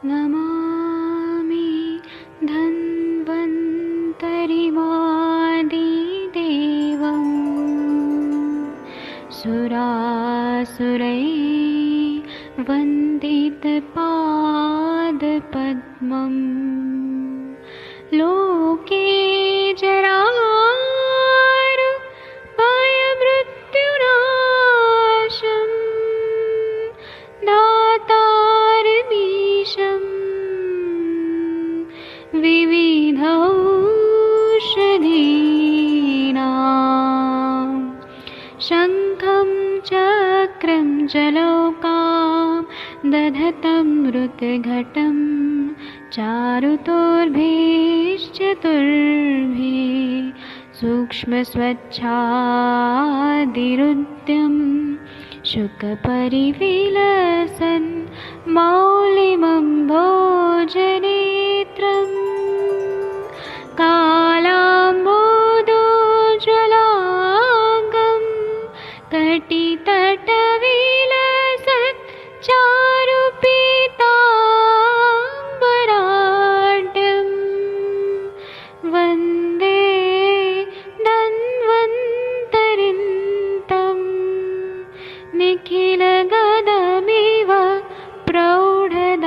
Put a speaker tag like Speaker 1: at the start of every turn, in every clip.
Speaker 1: नमामि धन्वन्तरिमादिदेवम् सुरासुरैर्वन्दितपादपद्मम् लोके जरामृत्युनाशम् दातारमीशम् विविधौषधीनां शङ्खं चक्रं जलौकां दधतं मृतघटं चारुतोर्भिश्चतुर्भिः सूक्ष्मस्वच्छादिरुद्यं शुकपरिविलसन् मौलिमं भोजनेत्रम् कालाम्बोदोज्ज्वलाङ्गं कटितटविलसत् चारुपीताम्बराढ्यं वन्दे धन्वन्तरिन्तं निखिलगदमिव प्रौढदावाग्निनीलम्।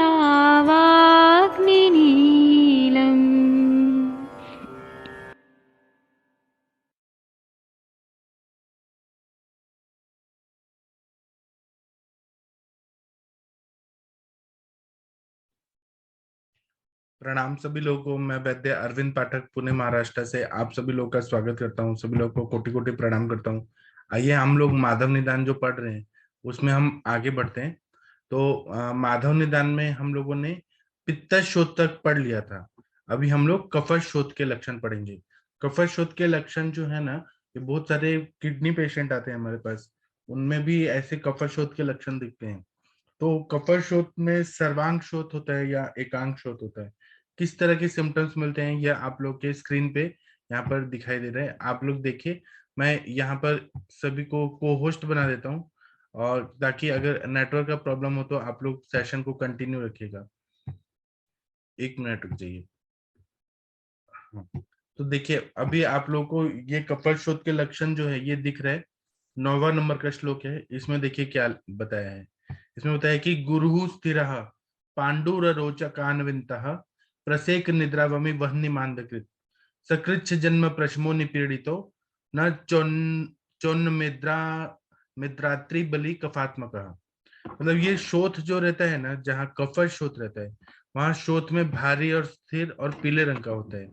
Speaker 2: प्रणाम सभी लोगों को। मैं वैद्य अरविंद पाठक पुणे महाराष्ट्र से आप सभी लोगों का स्वागत करता हूं। सभी लोगों को कोटि कोटि प्रणाम करता हूं। आइए हम लोग माधव निदान जो पढ़ रहे हैं उसमें हम आगे बढ़ते हैं। तो माधव निदान में हम लोगों ने पित्त शोथ तक पढ़ लिया था। अभी हम लोग कफश शोथ के लक्षण पढ़ेंगे। कफश शोथ के लक्षण जो है ना, ये बहुत सारे किडनी पेशेंट आते हैं हमारे पास, उनमें भी ऐसे कफश शोथ के लक्षण दिखते हैं। तो कफर शोथ में सर्वांग शोथ होता है या एकांक शोथ होता है। किस तरह के सिम्टम्स मिलते हैं यह आप लोग के स्क्रीन पे यहाँ पर दिखाई दे रहा है। आप लोग देखिए, मैं यहाँ पर सभी को होस्ट बना देता हूँ, और ताकि अगर नेटवर्क का प्रॉब्लम हो तो आप लोग सेशन को कंटिन्यू रखिएगा। 1 मिनट रुक जाइए। हाँ। तो देखिए, अभी आप लोग को ये कफर शोथ के लक्षण जो है ये दिख रहा है। 9वां नंबर का श्लोक है, इसमें देखिए क्या बताया है। इसमें बताया कि गुरुः स्थिरः पांडुर रोचकान्वितः प्रसेक निद्रावमि वह्नि मांदकृत सकृच्छ जन्म प्रशमो निपीड़ितो न चोन्निद्रा मिद्रात्रि बलि कफात्मक। मतलब ये शोथ जो रहता है ना, जहाँ कफर शोथ रहता है वहां शोथ में भारी और स्थिर और पीले रंग का होता है,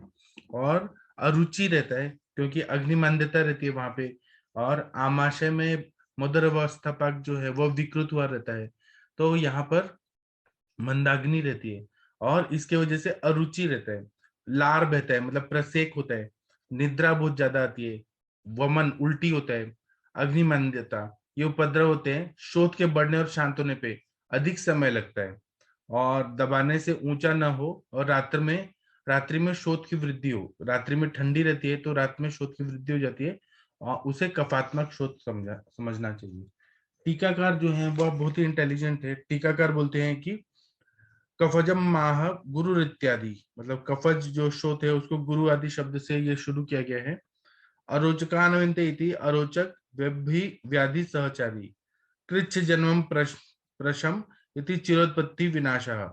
Speaker 2: और अरुचि रहता है क्योंकि अग्निमांद्यता रहती है वहां पे, और आमाशय में मदर अवस्था पाक जो है वो विकृत हुआ रहता है। तो यहाँ पर मंदाग्नि रहती है, और इसके वजह से अरुचि रहता है, लार बहता है, मतलब प्रसेक होता है, निद्रा बहुत ज्यादा आती है, वमन उल्टी होता है, अग्निमंद्यता, ये उपद्रव होते हैं। शोथ के बढ़ने और शांत होने पे अधिक समय लगता है, और दबाने से ऊंचा न हो, और रात्रि में शोथ की वृद्धि हो। रात्रि में ठंडी रहती है तो रात में शोथ की वृद्धि हो जाती है, और उसे कफात्मक शोथ समझना चाहिए। टीकाकार जो है वह बहुत ही इंटेलिजेंट है। टीकाकार बोलते हैं कि कफजम माह गुरु इत्यादि, मतलब कफज जो शोथ है उसको गुरु आदि शब्द से ये शुरू किया गया है। अरोचकान्विते इति अरोचक व्यभि व्याधि सहचारी कृच्छ जन्मम प्रशम इति चिरोत्पत्ति विनाशः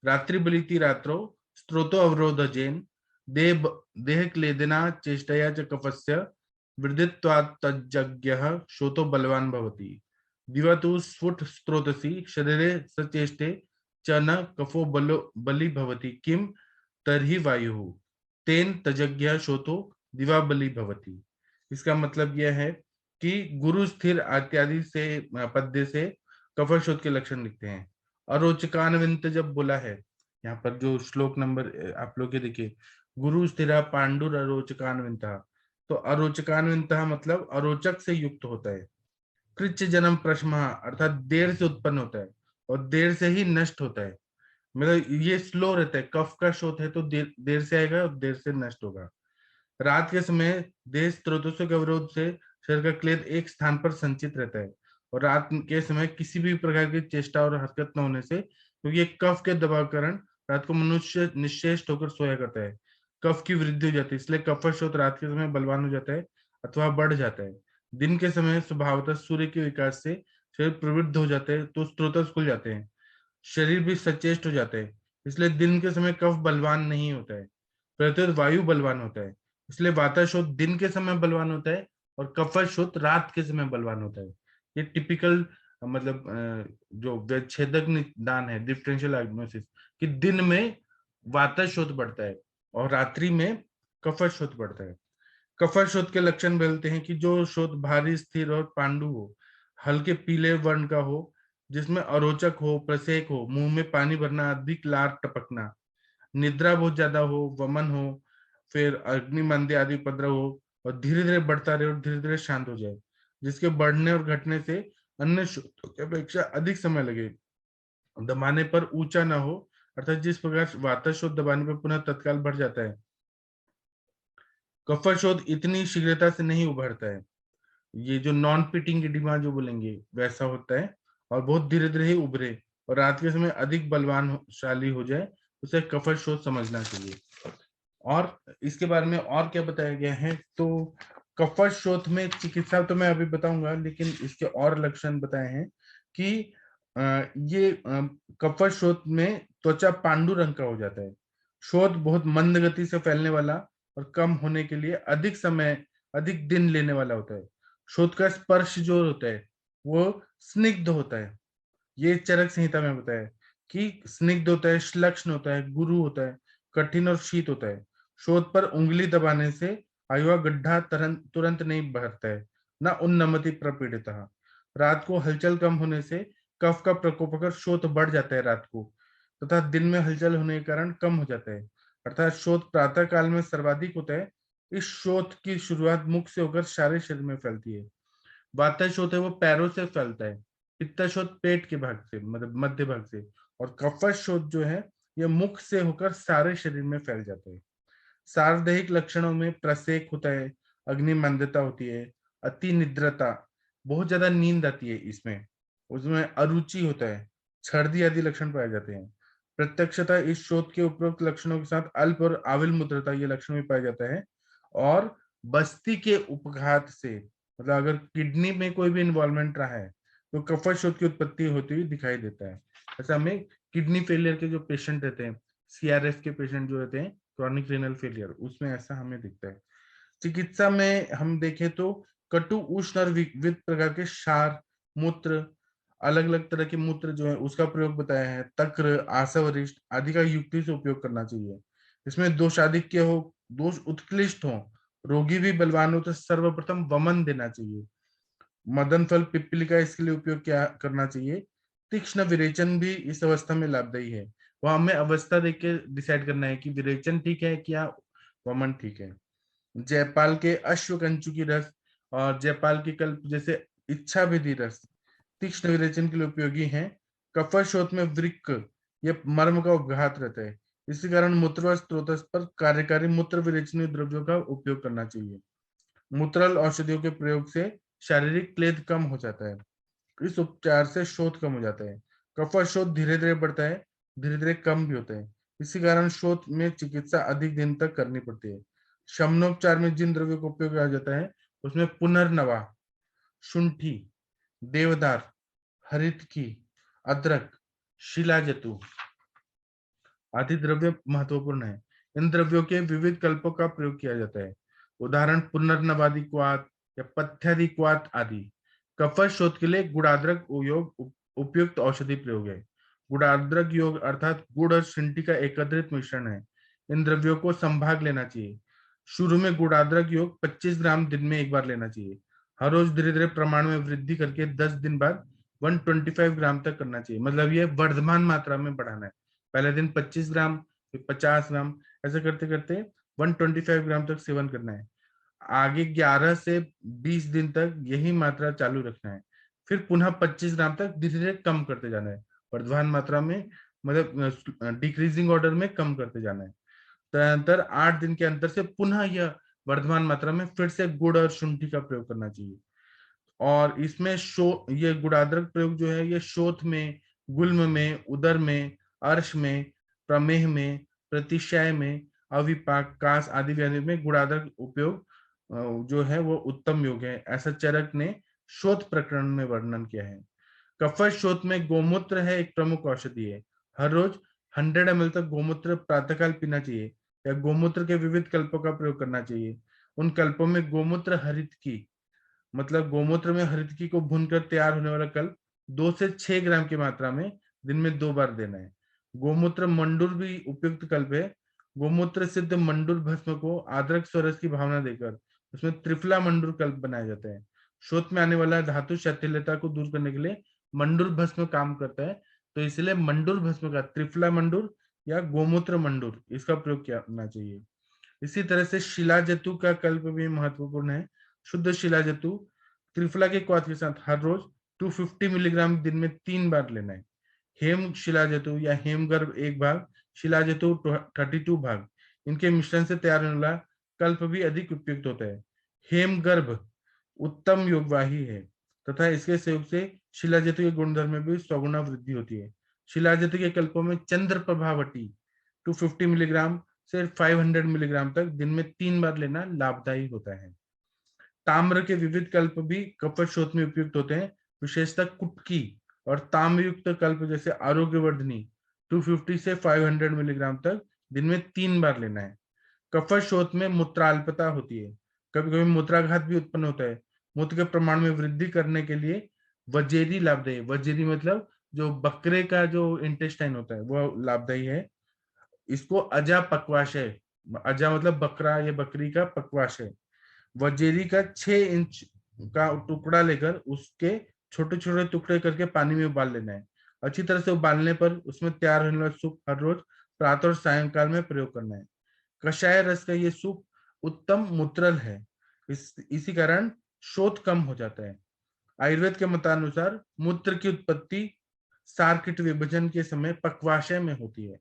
Speaker 2: रात्रि बलिति रात्रो स्त्रोतो अवरोधजेन देह देह क्लेदना चेष्टया च कफस्य वृद्धित्वात् तज्जज्ञः शोतो बलवान भवति दिवा तु स्फुट स्त्रोतसी शरीरे सचेष्टे च न कफो बलि भवति किम तर्हि वायुः तेन तजज्ञः शोतो दिवा बलि भवति। इसका मतलब यह है कि गुरु स्थिर इत्यादि से पद्य से कफर शोथ के लक्षण लिखते हैं। अरोचकान्वित जब बोला है, यहाँ पर जो श्लोक नंबर आप लोग ये देखिए, गुरु स्थिरा पांडुर अरोचकान्वित, तो अरोचकान्वित मतलब अरोचक से युक्त होता है। कृच्छ जन्म प्रश्न अर्थात देर से उत्पन्न होता है और देर से ही नष्ट होता है। मतलब ये स्लो रहता है, कफ का शोथ है तो देर से आएगा और देर से नष्ट होगा। रात के समय देह स्रोतों के अवरोध से शरीर का क्लेद एक स्थान पर संचित रहता है, और रात के समय किसी भी प्रकार की चेष्टा और हरकत न होने से क्योंकि ये कफ के दबाव के कारण रात को मनुष्य निश्चेष्ट होकर सोया करता है। कफ की वृद्धि हो जाती है, इसलिए कफशोथ रात के समय बलवान हो जाता है अथवा बढ़ जाता है। दिन के समय स्वभावतः सूर्य के विकास से शरीर प्रवृत्त हो जाते हैं, तो स्त्रोत खुल जाते हैं, शरीर भी सचेष्ट हो जाता है। इसलिए दिन के समय कफ बलवान नहीं होता है, प्रत्युत वायु बलवान होता है। इसलिए वाताशोथ दिन के समय बलवान होता है और कफशोथ रात के समय बलवान होता है। ये टिपिकल मतलब जो विच्छेदक निदान है, डिफरेंशियल डायग्नोसिस, कि दिन में वाताशोथ बढ़ता है और रात्रि में कफशोथ बढ़ता है। कफशोथ के लक्षण मिलते हैं कि जो शोथ भारी, स्थिर और पांडु हो, हल्के पीले वर्ण का हो, जिसमें अरोचक हो, प्रसेक हो, मुंह में पानी भरना, अधिक लार टपकना, निद्रा बहुत ज्यादा हो, वमन हो, फिर अग्निमंदे आदि उपद्रव हो और धीरे धीरे बढ़ता रहे और धीरे धीरे शांत हो जाए, जिसके बढ़ने और घटने से अन्य शोथों की अपेक्षा अधिक समय लगे, दबाने पर ऊंचा ना हो, अर्थात जिस प्रकार वाताशोथ दबाने पर पुनः तत्काल बढ़ जाता है, कफशोथ इतनी शीघ्रता से नहीं उभरता है। ये जो नॉन पिटिंग एडिमा जो बोलेंगे वैसा होता है और बहुत धीरे धीरे ही उभरे और रात के समय अधिक बलवानशाली हो जाए, उसे कफशोथ समझना चाहिए। और इसके बारे में और क्या बताया गया है, तो कफशोथ में चिकित्सा तो मैं अभी बताऊंगा, लेकिन इसके और लक्षण बताए हैं कि ये कफशोथ में त्वचा पांडु रंग का हो जाता है, शोथ बहुत मंद गति से फैलने वाला और कम होने के लिए अधिक समय, अधिक दिन लेने वाला होता है। शोथ का स्पर्श जो होता है वो स्निग्ध होता है। ये चरक संहिता में बताया है कि स्निग्ध होता है, श्लक्ष्ण होता है, गुरु होता है, कठिन और शीत होता है। शोथ पर उंगली दबाने से आयुवा गड्ढा तुरंत नहीं भरता है, न उन्नमति प्रपीड़ित। रात को हलचल कम होने से कफ का प्रकोप कर शोथ बढ़ जाता है रात को, तथा दिन में हलचल होने के कारण कम हो जाता है, अर्थात शोथ प्रातः काल में सर्वाधिक होता है। इस शोथ की शुरुआत मुख से होकर सारे शरीर में फैलती है। वातशोथ है वो पैरों से फैलता है, पित्तशोथ पेट के भाग से, मतलब मध्य भाग से, और कफशोथ जो है ये मुख से होकर सारे शरीर में फैल जाता है। सार्वदेहिक लक्षणों में प्रसेक होता है, अग्नि मंदता होती है, अति निद्रता, बहुत ज्यादा नींद आती है इसमें, उसमें अरुचि होता है, छर्दी आदि लक्षण पाए जाते हैं। प्रत्यक्षता इस शोथ के उपरोक्त लक्षणों के साथ अल्प और आविल मुद्रता ये लक्षण भी पाया जाता है। और बस्ती के उपघात से, मतलब अगर किडनी में कोई भी इन्वॉल्वमेंट रहा है तो कफशोथ की उत्पत्ति होती हुई दिखाई देता है। ऐसा हमें किडनी फेलियर के जो पेशेंट रहते हैं, सीआरएफ के पेशेंट जो रहते हैं, क्रॉनिक रेनल फेलियर, उसमें ऐसा हमें दिखता है। चिकित्सा में हम देखें तो कटु, उष्ण और विविध प्रकार के क्षार, मूत्र, अलग अलग तरह के मूत्र जो है उसका प्रयोग बताया है। तक्र, आसवरिष्ट आदि का युक्ति से उपयोग करना चाहिए। इसमें दोषाधिक्य हो, दोष उत्कृष्ट हो, रोगी भी बलवान हो तो सर्वप्रथम वमन देना चाहिए। मदन फल, पिप्पली का इसके लिए उपयोग क्या करना चाहिए। तीक्ष्ण विरेचन भी इस अवस्था में लाभदायी है। वह हमें अवस्था देख के डिसाइड करना है कि विरेचन ठीक है क्या वमन ठीक है। जयपाल के अश्वकंचुकी रस और जयपाल के कल्प जैसे इच्छा विधि रस तीक्ष्ण विरेचन के लिए उपयोगी है। कफशोथ में वृक्क, यह मर्म का उपघात रहता है, इसी कारण मूत्र व स्त्रोत पर कार्यकारी मूत्र विरेचनीय द्रव्यों का उपयोग करना चाहिए। मूत्रल औषधियों के प्रयोग से शारीरिक क्लेद कम हो जाता है, इस उपचार से शोथ कम हो जाता है। कफशोथ धीरे धीरे बढ़ता है, धीरे धीरे कम भी होता है, इसी कारण शोथ में चिकित्सा अधिक दिन तक करनी पड़ती है। शमनोपचार में जिन द्रव्यों का उपयोग किया जाता है उसमें पुनर्नवा, शुंठी, देवदार, हरितकी, अदरक, शिलाजतु आदि द्रव्य महत्वपूर्ण है। इन द्रव्यों के विविध कल्पों का प्रयोग किया जाता है, उदाहरण पुनर्नवादी क्वाथ या पथ्यादि क्वाथ आदि। कफश शोथ के लिए गुड़ाद्रक योग उपयुक्त औषधि प्रयोग है। गुड़ाद्रक योग अर्थात गुड़ और शुंठी का एकत्रित मिश्रण है। इन द्रव्यों को संभाग लेना चाहिए। शुरू में गुड़ाद्रक योग 25 ग्राम दिन में एक बार लेना चाहिए। हर रोज धीरे धीरे प्रमाण में वृद्धि करके 10 दिन बाद 125 ग्राम तक करना चाहिए, मतलब ये वर्धमान मात्रा में बढ़ाना है। पहले दिन 25 ग्राम, फिर 50 ग्राम, ऐसे करते करते 125 ग्राम तक सेवन करना है। आगे 11 से 20 दिन तक यही मात्रा चालू रखना है, फिर पुनः 25 ग्राम तक धीरे धीरे कम करते जाना है, वर्धमान मात्रा में, मतलब डिक्रीजिंग ऑर्डर में कम करते जाना है। तदनंतर 8 दिन के अंतर से पुनः यह वर्धमान मात्रा में फिर से गुड़ और शुंठी का प्रयोग करना चाहिए। और इसमें ये गुड़ाद्रक प्रयोग जो है ये शोथ में, गुल्म में, उदर में, अर्श में, प्रमेह में, प्रतिशय में, अविपाक, कास आदि व्यंजन में गुणादर उपयोग जो है वो उत्तम योग है, ऐसा चरक ने शोध प्रकरण में वर्णन किया है। कफश शोथ में गोमूत्र है एक प्रमुख औषधि है। हर रोज 100 ml तक गोमूत्र प्रातःकाल पीना चाहिए या गोमूत्र के विविध कल्पों का प्रयोग करना चाहिए। उन कल्पों में गोमूत्र हरितकी, मतलब गोमूत्र में हरितकी को भूनकर तैयार होने वाला कल्प 2 से 6 ग्राम की मात्रा में दिन में 2 बार देना है। गोमूत्र मंडूर भी उपयुक्त कल्प है। गोमूत्र सिद्ध मंडूर भस्म को अदरक स्वरस की भावना देकर उसमें त्रिफला मंडूर कल्प बनाया जाता है। शोथ में आने वाला धातु शिथिलता को दूर करने के लिए मंडूर भस्म काम करता है, तो इसलिए मंडूर भस्म का त्रिफला मंडूर या गोमूत्र मंडूर इसका प्रयोग करना चाहिए। इसी तरह से शिलाजतु का कल्प भी महत्वपूर्ण है। शुद्ध शिलाजतु त्रिफला के क्वाथ के साथ हर रोज 250 मिलीग्राम दिन में 3 बार लेना है। हेम शिलाजतु या हेमगर्भ 1 भाग, शिलाजतु 32 भाग, इनके मिश्रण से तैयार होने वाला कल्प भी अधिक उपयुक्त होता है। हेमगर्भ उत्तम योगवाही है तथा इसके सहयोग से शिलाजतु के गुणधर्म में भी स्वगुणा वृद्धि होती है। शिलाजतु के कल्पों में चंद्र प्रभावटी 250 मिलीग्राम से 500 मिलीग्राम तक दिन में 3 बार लेना लाभदायी होता है। ताम्र के विविध कल्प भी कफत शोथ में उपयुक्त होते हैं, विशेषतः कुटकी और ताम्रयुक्त कल्प जैसे आरोग्यवर्धनी 250 से 500 मिलीग्राम तक दिन में 3 बार लेना है। कफत शोथ में मूत्राल्पता होती है, कभी कभी मूत्राघात भी उत्पन्न होता है। मूत्र के प्रमाण में वृद्धि करने के लिए वजेरी लाभदायी, वजेरी मतलब जो बकरे का जो इंटेस्टाइन होता है वो लाभदायी है। इसको अजा पक्वाशय, अजा मतलब बकरा या बकरी का पक्वाशय, वजेरी का 6 इंच का टुकड़ा लेकर उसके छोटे छोटे टुकड़े करके पानी में उबाल लेना है। अच्छी तरह से उबालने पर उसमें तैयार होने वाला सूप हर रोज प्रातः और सायंकाल में प्रयोग करना है। कषाय रस का ये सूप उत्तम मूत्रल है, इसी कारण शोथ कम हो जाता है। आयुर्वेद के मतानुसार मूत्र की उत्पत्ति सार्किट विभाजन के समय पक्वाशय में होती है।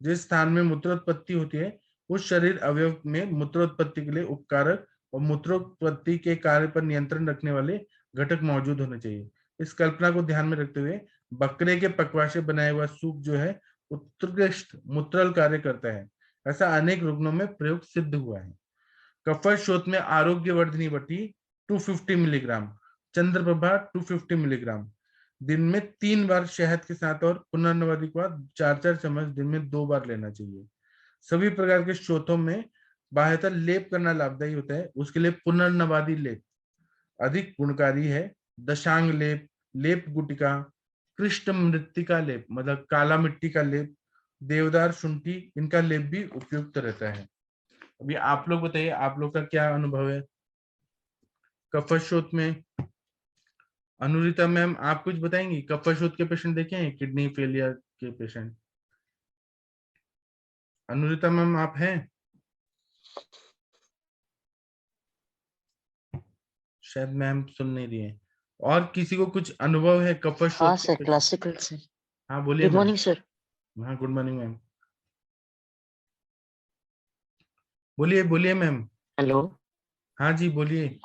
Speaker 2: जिस स्थान में मूत्रोत्पत्ति होती है उस शरीर अवयव में मूत्रोत्पत्ति के लिए उपकारक और मूत्रोत्पत्ति के कार्य पर नियंत्रण रखने वाले घटक मौजूद होने चाहिए। इस कल्पना को ध्यान में रखते हुए बकरे के पक्वाशय बनाया हुआ सूप जो है उत्कृष्ट मूत्रल कार्य करता है, ऐसा अनेक रुग्णों में प्रयोग सिद्ध हुआ है। कफर शोथ में आरोग्यवर्धनी वटी 250 मिलीग्राम, चंद्रप्रभा 250 मिलीग्राम, दिन में 3 बार शहद के साथ और पुनर्नवादी के बाद 4-4 चम्मच दिन में 2 बार लेना चाहिए। सभी प्रकार के शोथों में बाह्यतः लेप करना लाभदायी होता है, उसके लिए पुनर्नवादी लेप अधिक गुणकारी है। दशांग लेप, लेप गुटिका, कृष्ण मृत्तिका लेप मतलब काला मिट्टी का लेप, देवदार शुंठी, इनका लेप भी उपयुक्त रहता है। अभी आप लोग बताइए, आप लोग का क्या अनुभव है कफशोथ में। अनुरिता मैम आप कुछ बताएंगी, कफशोथ के पेशेंट देखे हैं, किडनी फेलियर के पेशेंट। अनुरिता मैम आप हैं? शायद मैम सुन नहीं रही है। और किसी को कुछ अनुभव है कफशोथ
Speaker 3: हाँ
Speaker 2: के
Speaker 3: सर,
Speaker 2: पेशेंट?
Speaker 3: क्लासिकल से।
Speaker 2: हाँ बोलिए
Speaker 3: गुड
Speaker 2: मैम।
Speaker 3: Morning sir.
Speaker 2: हाँ गुड मॉर्निंग मैम, बोलिए बोलिए मैम।
Speaker 3: हेलो
Speaker 2: हाँ जी बोलिए।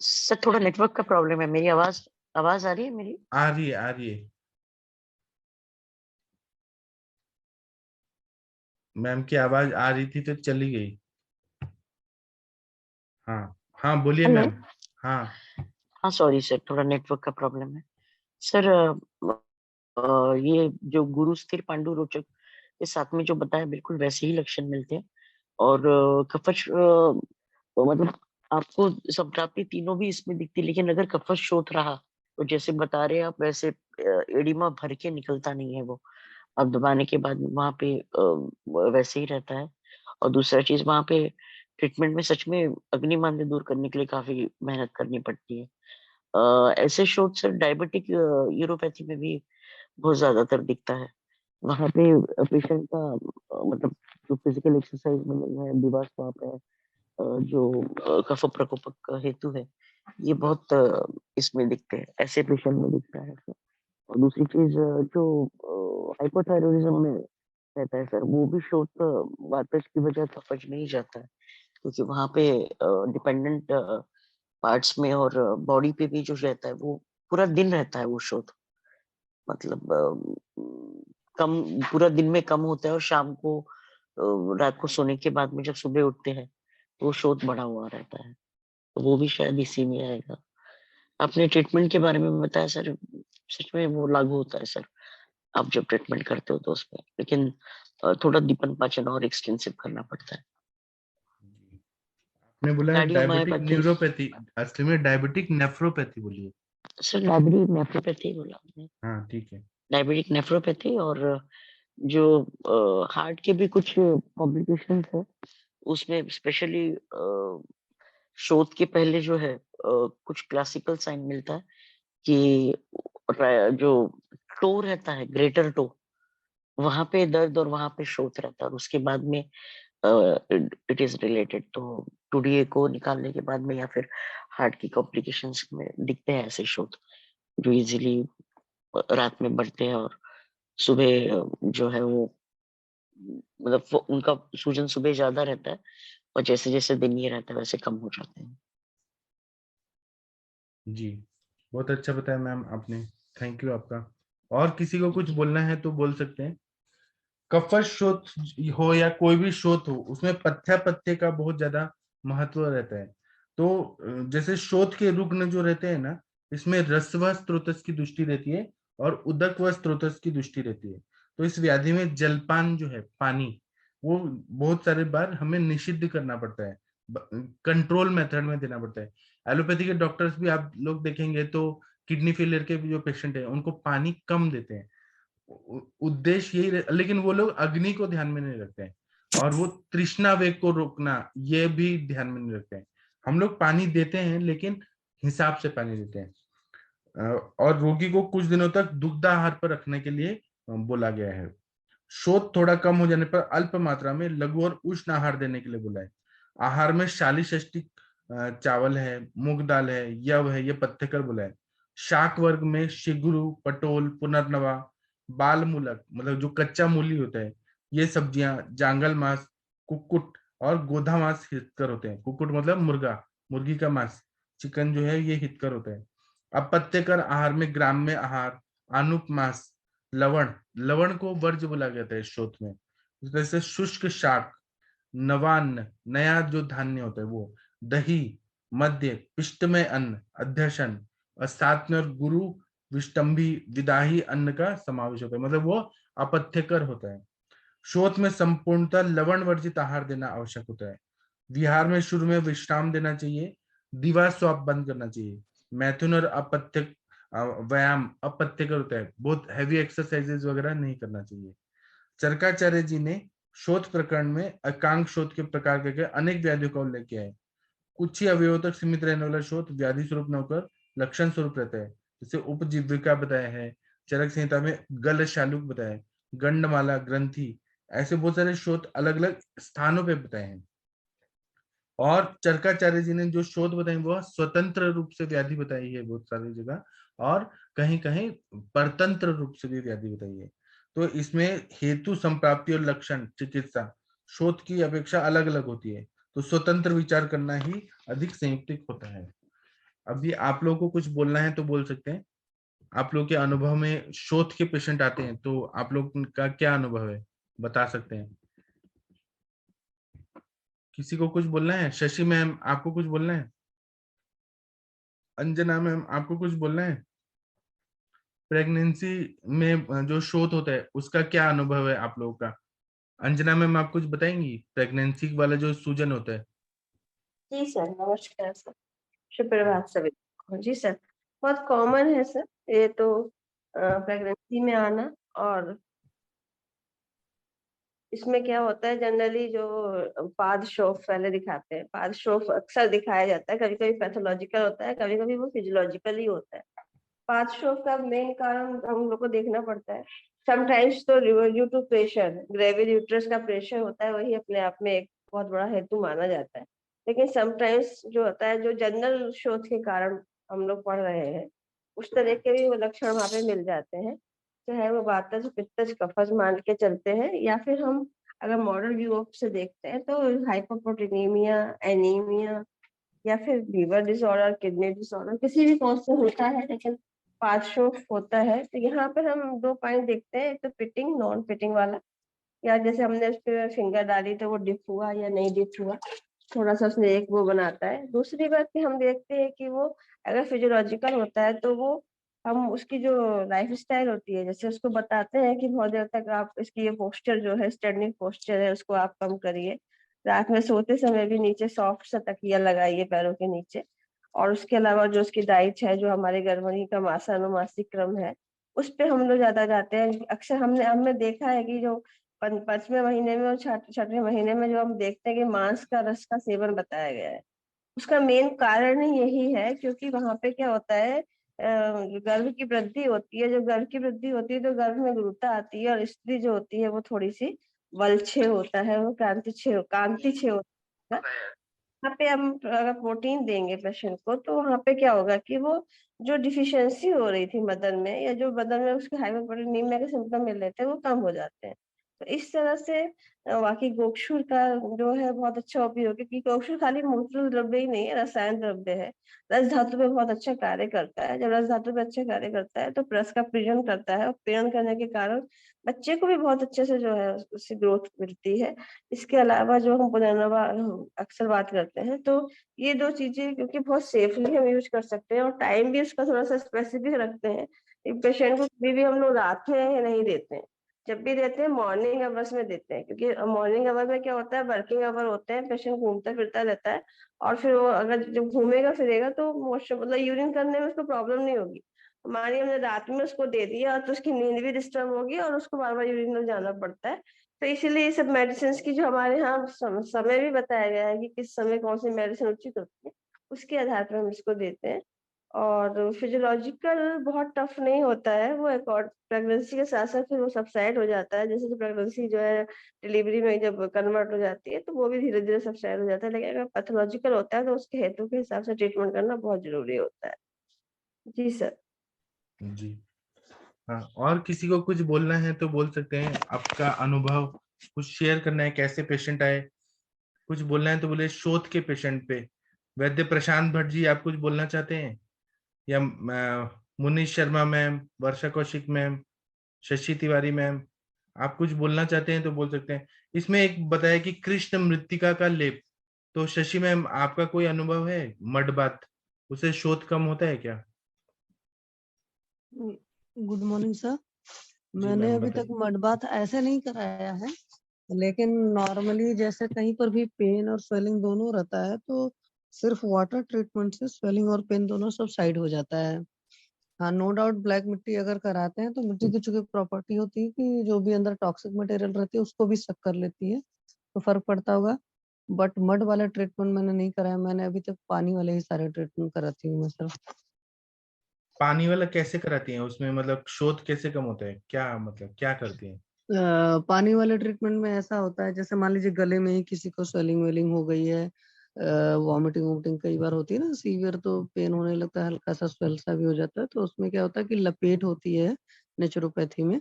Speaker 3: सर, थोड़ा नेटवर्क का प्रॉब्लम है। मेरी आवाज आवाज आ रही है मेरी?
Speaker 2: आ रही है, आ रही है मैम की आवाज आ रही थी तो चली गई। हाँ हाँ बोलिए
Speaker 3: हेलो।
Speaker 2: मैम। हाँ
Speaker 3: हाँ सॉरी सर, थोड़ा नेटवर्क का प्रॉब्लम है सर। ये जो गुरु स्थिर पांडु रोचक के साथ में जो बताया, बिल्कुल वैसे ही लक्षण मिलते हैं। और कफश मतलब आपको सब प्राप्ति तीनों भी इसमें दिखती है, लेकिन अगर कफश शोथ रहा तो जैसे बता रहे हैं आप, वैसे एडिमा भर के निकलता नहीं है वो। अब दबाने के बाद वहां पे वैसे ही रहता है। और दूसरा चीज, वहां पे ट्रीटमेंट में सच में अग्निमांद्य दूर करने के लिए काफी मेहनत करनी पड़ती है। ऐसे शोध सर डायबिटिक यूरोपैथी में भी बहुत ज्यादातर दिखता है। वहां पे पेशेंट का मतलब जो फिजिकल एक्सरसाइज में नहीं है, दिवस वहाँ पे जो कफ प्रकोप का हेतु है, ये बहुत इसमें दिखते हैं, ऐसे पेशेंट में दिखता है सर। और दूसरी चीज जो हाइपोथायरॉयडिज्म में रहता है सर, वो भी शोथ वातज की वजह से पच नहीं जाता है, क्योंकि वहां पे डिपेंडेंट पार्ट्स में और बॉडी पे भी जो रहता है वो पूरा दिन रहता है वो शोथ। मतलब कम, पूरा दिन में कम होता है और शाम को रात को सोने के बाद में जब सुबह उठते हैं तो वो शोथ बढ़ा हुआ रहता है, तो वो भी शायद इसी में आएगा। आपने ट्रीटमेंट के बारे में बताया सर, सच में वो लागू होता है सर, आप जब ट्रीटमेंट करते हो तो उसमें, लेकिन थोड़ा दीपन पाचन और एक्सटेंसिव करना पड़ता है।
Speaker 2: आपने बोला है डायबिटिक
Speaker 3: कार्डियोमायोपैथी,
Speaker 2: न्यूरोपैथी, असली में डायबिटिक नेफ्रोपैथी बोलिए।
Speaker 3: सर डायबिटिक नेफ्रोपैथी बोला आपने,
Speaker 2: हाँ ठीक है।
Speaker 3: Diabetic nephropathy. और जो हार्ट के भी कुछ कॉम्प्लिकेशंस है उसमें, स्पेशली शोथ के पहले जो है कुछ क्लासिकल साइन मिलता है कि जो टो रहता है, ग्रेटर टो, वहां पे दर्द और वहां पे शोथ रहता है, और उसके बाद में इट इज रिलेटेड। तो टूडीए को निकालने के बाद में या फिर हार्ट की कॉम्प्लिकेशंस में दिखते हैं ऐसे शोथ, जो इजीली रात में बढ़ते हैं और सुबह जो है वो, मतलब उनका सूजन सुबह ज्यादा रहता है और जैसे जैसे दिन ये रहता है वैसे कम हो जाते हैं।
Speaker 2: जी, बहुत अच्छा बताया मैम आपने, थैंक यू आपका। और किसी को कुछ बोलना है तो बोल सकते हैं। कफश शोथ हो या कोई भी शोथ हो, उसमें पथ्य पथ्य का बहुत ज्यादा महत्व रहता है। तो जैसे शोथ के रुग्ण जो रहते हैं ना, इसमें रसव स्रोतस की दृष्टि रहती है और उदक व स्रोतस की दृष्टि रहती है। तो इस व्याधि में जलपान जो है, पानी, वो बहुत सारे बार हमें निषिद्ध करना पड़ता है, कंट्रोल मेथड में देना पड़ता है। एलोपैथी के डॉक्टर्स भी आप लोग देखेंगे तो किडनी फेलियर के जो पेशेंट है उनको पानी कम देते हैं, उद्देश्य यही लेकिन वो लोग अग्नि को ध्यान में नहीं रखते हैं और वो तृष्णा वेग को रोकना ये भी ध्यान में नहीं रखते हैं। हम लोग पानी देते हैं लेकिन हिसाब से पानी देते हैं। और रोगी को कुछ दिनों तक दुग्धाहार पर रखने के लिए बोला गया है। शोथ थोड़ा कम हो जाने पर अल्प मात्रा में लघु और उष्ण आहार देने के लिए बोला है। आहार में शालीषष्टिक चावल है, मूंग दाल है, यव है, ये पथ्यकर बोला है। शाक वर्ग में शिगुरु, पटोल, पुनर्नवा, बाल मूलक मतलब जो कच्चा मूली होता है, ये सब्जियां, जांगल मांस, कुक्कुट और गोधा मांस हितकर होते हैं। कुक्कुट मतलब मुर्गा, मुर्गी का मांस, चिकन जो है ये हितकर होता है। अपत्यकर आहार में ग्राम्य आहार, आनुप मांस, लवण, लवण को वर्ज्य बोला गया था इस शोध में। जैसे शुष्क शाक, नवान्न, नया जो धान्य होता है वो, दही, मध्य, पिष्टमय अन्न, अध्यशन, और साथ में और गुरु, विष्टम्भी, विदाही अन्न का समावेश होता है, मतलब वो अपथ्यकर होता है। शोथ में संपूर्णतः लवण वर्जित आहार देना आवश्यक होता है। विहार में शुरू में विश्राम देना चाहिए, दीवा स्वाप बंद करना चाहिए। मैथुन और अपथ्य व्यायाम अपथ्यकर होता है, बहुत हैवी एक्सरसाइजेस वगैरह नहीं करना चाहिए। चरकाचार्य जी ने शोध प्रकरण में एकांक शोध के प्रकार करके अनेक व्याधियों का उल्लेख किया है। कुछ ही अवयवों तक सीमित रहने वाला शोध व्याधि स्वरूप न होकर लक्षण स्वरूप रहता है। जैसे उपजीविका बताया है, चरक संहिता में गल शालुक बताया है, गंडमाला, ग्रंथि, ऐसे बहुत सारे शोध अलग अलग स्थानों पे बताए हैं। और चरकाचार्य जी ने जो शोध बताई वो स्वतंत्र रूप से व्याधि बताई है बहुत सारी जगह, और कहीं कहीं परतंत्र रूप से भी व्याधि बताई है। तो इसमें हेतु, संप्राप्ति और लक्षण चिकित्सा शोध की अपेक्षा अलग अलग होती है, तो स्वतंत्र विचार करना ही अधिक संयुक्तिक होता है। अभी आप लोगों को कुछ बोलना है तो बोल सकते हैं। आप लोग के अनुभव में शोध के पेशेंट आते हैं तो आप लोग का क्या अनुभव है, बता सकते हैं। किसी को कुछ बोलना है? शशि मैम आपको कुछ बोलना है? अंजना मैम आपको कुछ बोलना है? प्रेगनेंसी में जो शोथ होता है उसका क्या अनुभव है आप लोगों का? अंजना मैम आप कुछ बताएंगी, प्रेगनेंसी वाला जो सूजन होता है?
Speaker 4: जी सर, नमस्कार सर, सुप्रभात सभी को। जी सर, बहुत कॉमन है सर ये तो, प्रेगनेंसी में आना। और इसमें क्या होता है, जनरली जो पादशोफ पहले दिखाते हैं, पादशोफ अक्सर दिखाया जाता है, कभी कभी पैथोलॉजिकल होता है, कभी कभी वो फिजियोलॉजिकल ही होता है। पादशोफ का मेन कारण हम लोग को देखना पड़ता है। समटाइम्स तो due to pressure, gravid uterus का प्रेशर होता है, वही अपने आप में एक बहुत बड़ा हेतु माना जाता है। लेकिन समटाइम्स जो होता है, जो जनरल शोथ के कारण हम लोग पढ़ रहे हैं, उस तरह के भी वो लक्षण वहां पे मिल जाते हैं, चाहे वो वातज, पित्तज, कफज मान के चलते हैं, या फिर हम अगर मॉडर्न व्यू से देखते हैं तो हाइपोप्रोटीनीमिया, एनीमिया, या फिर लीवर डिसऑर्डर, किडनी डिसऑर्डर, किसी भी कॉज से होता है। लेकिन पार्श्व होता है। तो यहाँ पर हम 2 पॉइंट देखते हैं, एक तो फिटिंग, नॉन फिटिंग वाला, या जैसे हमने उस पे फिंगर डाली तो वो डिप हुआ या नहीं डिप हुआ, थोड़ा-सा उसने एक वो बनाता है। दूसरी बात कि हम देखते हैं कि वो अगर फिजियोलॉजिकल होता है तो वो हम उसकी जो लाइफ़स्टाइल होती है, जैसे उसको बताते हैं कि बहुत देर तक आप इसकी ये पोस्चर जो है, स्टैंडिंग पोस्चर है, उसको आप कम करिए। रात में सोते समय भी नीचे सॉफ्ट सा तकिया लगाइए पैरों के नीचे। और उसके अलावा जो उसकी डाइट है, जो हमारे गर्भवती का मासानुमासिक क्रम है, उस पे हम लोग ज़्यादा जाते हैं। अक्सर हमने हमने देखा है कि जो 5वें महीने में और 6वें महीने में जो हम देखते हैं कि मांस का रस का सेवन बताया गया है। उसका मेन कारण ही यही है, क्योंकि वहाँ पे क्या होता है, गर्भ की वृद्धि होती है। जब गर्भ की वृद्धि होती है तो गर्भ में गुरुता आती है, और स्त्री जो होती है वो थोड़ी-सी बलछे होता है, वो कांतिछे होता है। वहाँ पे हम अगर प्रोटीन देंगे पेशेंट को, तो वहाँ पे क्या होगा कि वो जो डिफिशियंसी हो रही थी मदर में, या जो मदर में उसके हाइपोप्रोटीनीमिया के सिम्पटम मिल रहे थे, वो कम हो जाते हैं। तो इस तरह से वाक़ई गोक्षुर का जो है बहुत अच्छा उपयोग है, क्योंकि गोक्षुर खाली मूत्र द्रव्य ही नहीं है, रसायन द्रव्य है। रस धातु पे बहुत अच्छा कार्य करता है। जब रस धातु पे अच्छा कार्य करता है तो प्रस का पीड़न करता है, और पीड़न करने के कारण बच्चे को भी बहुत अच्छे से जो है उससे ग्रोथ मिलती है। इसके अलावा जो हम पुनर्नवा अक्सर बात करते हैं, तो ये 2 चीज़ें क्योंकि बहुत सेफली हम यूज़ कर सकते हैं, और टाइम भी उसका थोड़ा-सा स्पेसिफिक रखते हैं। एक पेशेंट को कभी भी हम लोग रात में नहीं देते हैं। जब भी देते हैं मॉर्निंग आवर्स में देते हैं, क्योंकि मॉर्निंग आवर में क्या होता है, वर्किंग आवर होते हैं, पेशेंट घूमता-फिरता रहता है, और फिर वो अगर जब घूमेगा-फिरेगा तो मोशन मतलब यूरिन करने में उसको प्रॉब्लम नहीं होगी। हमारी हमने रात में उसको दे दिया तो उसकी नींद भी डिस्टर्ब होगी, और उसको बार-बार यूरिनल जाना पड़ता है। तो इसीलिए ये सब मेडिसिन्स की जो हमारे यहाँ समय भी बताया गया है कि किस समय कौन-सी मेडिसिन उचित होती है, उसके आधार पर हम इसको देते हैं। और फिजियोलॉजिकल बहुत टफ नहीं होता है, वो प्रेगनेंसी के साथ-साथ फिर वो सबसाइड हो जाता है। जैसे कि प्रेगनेंसी जो है डिलीवरी में जब कन्वर्ट हो जाती है, तो वो भी धीरे-धीरे सबसाइड हो जाता है। लेकिन अगर पैथोलॉजिकल होता है तो उसके हेतु के हिसाब से ट्रीटमेंट करना बहुत ज़रूरी होता है। जी सर।
Speaker 2: जी। हाँ, और किसी को कुछ बोलना है तो बोल सकते हैं, आपका अनुभव कुछ शेयर करना है, कैसे पेशेंट आए, कुछ बोलना है तो बोले। शोध के पेशेंट पे वैद्य प्रशांत भट्ट जी, आप कुछ बोलना चाहते हैं? या मुनीश शर्मा मैम, वर्षा कौशिक मैम, शशि तिवारी मैम, आप कुछ बोलना चाहते हैं तो बोल सकते हैं। इसमें एक बताया कि कृष्ण मृत्तिका का लेप, तो शशि मैम आपका कोई अनुभव है? मड बात, उसे शोध कम होता है क्या?
Speaker 5: Good morning sir.
Speaker 2: जी
Speaker 5: मैंने
Speaker 2: मैम
Speaker 5: अभी तक
Speaker 2: बताइए।
Speaker 5: मड बाथ ऐसे नहीं कराया है, लेकिन नॉर्मली जैसे कहीं पर भी पेन और स्वेलिंग दोनों रहता है तो सिर्फ वाटर ट्रीटमेंट से स्वेलिंग और पेन दोनों सब साइड हो जाता है। हाँ, नो डाउट ब्लैक मिट्टी अगर कराते हैं तो मिट्टी की चूंकि प्रॉपर्टी होती है कि जो भी अंदर टॉक्सिक मटेरियल रहती है उसको भी सक कर लेती है, तो फर्क पड़ता होगा। बट मड वाला ट्रीटमेंट मैंने नहीं कराया, मैंने अभी तक पानी वाले ही सारे ट्रीटमेंट कराती हूँ मैं सर।
Speaker 2: पानी वाला कैसे कराती हैं? उसमें मतलब शोध कैसे कम होता है, क्या मतलब क्या करती हैं?
Speaker 5: पानी वाले ट्रीटमेंट में ऐसा होता है, जैसे मान लीजिए गले में ही किसी को स्वेलिंग वेलिंग हो गई है, वॉमिटिंग वोमिटिंग कई बार होती है ना सीवियर, तो पेन होने लगता है, हल्का सा स्वेल सा भी हो जाता है, तो उसमें क्या होता है कि लपेट होती है नेचुरोपैथी में,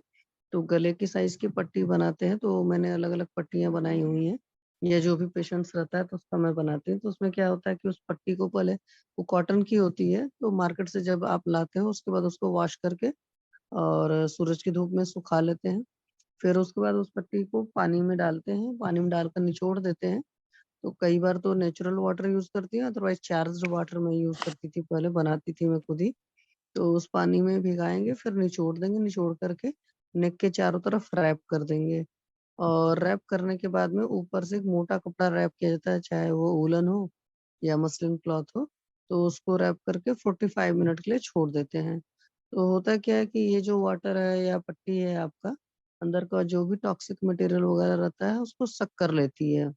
Speaker 5: तो गले की साइज की पट्टी बनाते हैं। तो मैंने अलग अलग पट्टियां बनाई हुई हैं, या जो भी पेशेंट्स रहता है तो उसका मैं बनाती हूँ। तो उसमें क्या होता है कि उस पट्टी को पहले, वो कॉटन की होती है, तो मार्केट से जब आप लाते हो उसके बाद उसको वॉश करके और सूरज की धूप में सुखा लेते हैं। फिर उसके बाद उस पट्टी को पानी में डालते हैं, पानी में डालकर निचोड़ देते हैं। तो कई बार तो नेचुरल वाटर यूज करती हूँ, अदरवाइज चार्ज्ड वाटर में यूज करती थी, पहले बनाती थी मैं खुद ही। तो उस पानी में भिगाएंगे, फिर निचोड़ देंगे, निचोड़ करके नेक के चारों तरफ रैप कर देंगे। और रैप करने के बाद में ऊपर से एक मोटा कपड़ा रैप किया जाता है, चाहे वो वूलन हो या मसलिन क्लॉथ हो। तो उसको रैप करके 45 मिनट के लिए छोड़ देते हैं। तो होता क्या है कि ये जो वाटर है या पट्टी है आपका, अंदर का जो भी टॉक्सिक मटेरियल वगैरह रहता है उसको सक कर लेती है।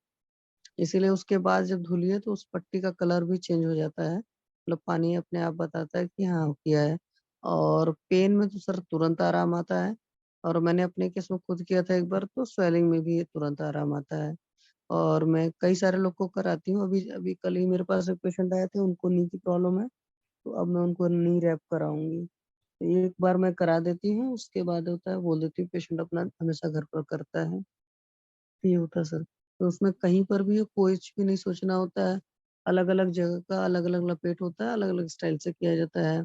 Speaker 5: इसीलिए उसके बाद जब धुलिए तो उस पट्टी का कलर भी चेंज हो जाता है, मतलब पानी अपने आप बताता है कि हाँ किया है। और पेन में तो सर तुरंत आराम आता है, और मैंने अपने केस में खुद किया था एक बार, तो स्वेलिंग में भी तुरंत आराम आता है। और मैं कई सारे लोग को कराती हूँ। अभी अभी कल ही मेरे पास एक पेशेंट आए थे, उनको नी की प्रॉब्लम है, तो अब मैं उनको नी रैप कराऊंगी। तो एक बार मैं करा देती हूँ, उसके बाद होता है बोल देती हूँ, पेशेंट अपना हमेशा घर पर करता है। ये होता है सर। तो उसमें कहीं पर भी कुछ भी नहीं सोचना होता है, अलग अलग जगह का अलग अलग लपेट होता है, अलग अलग स्टाइल से किया जाता है।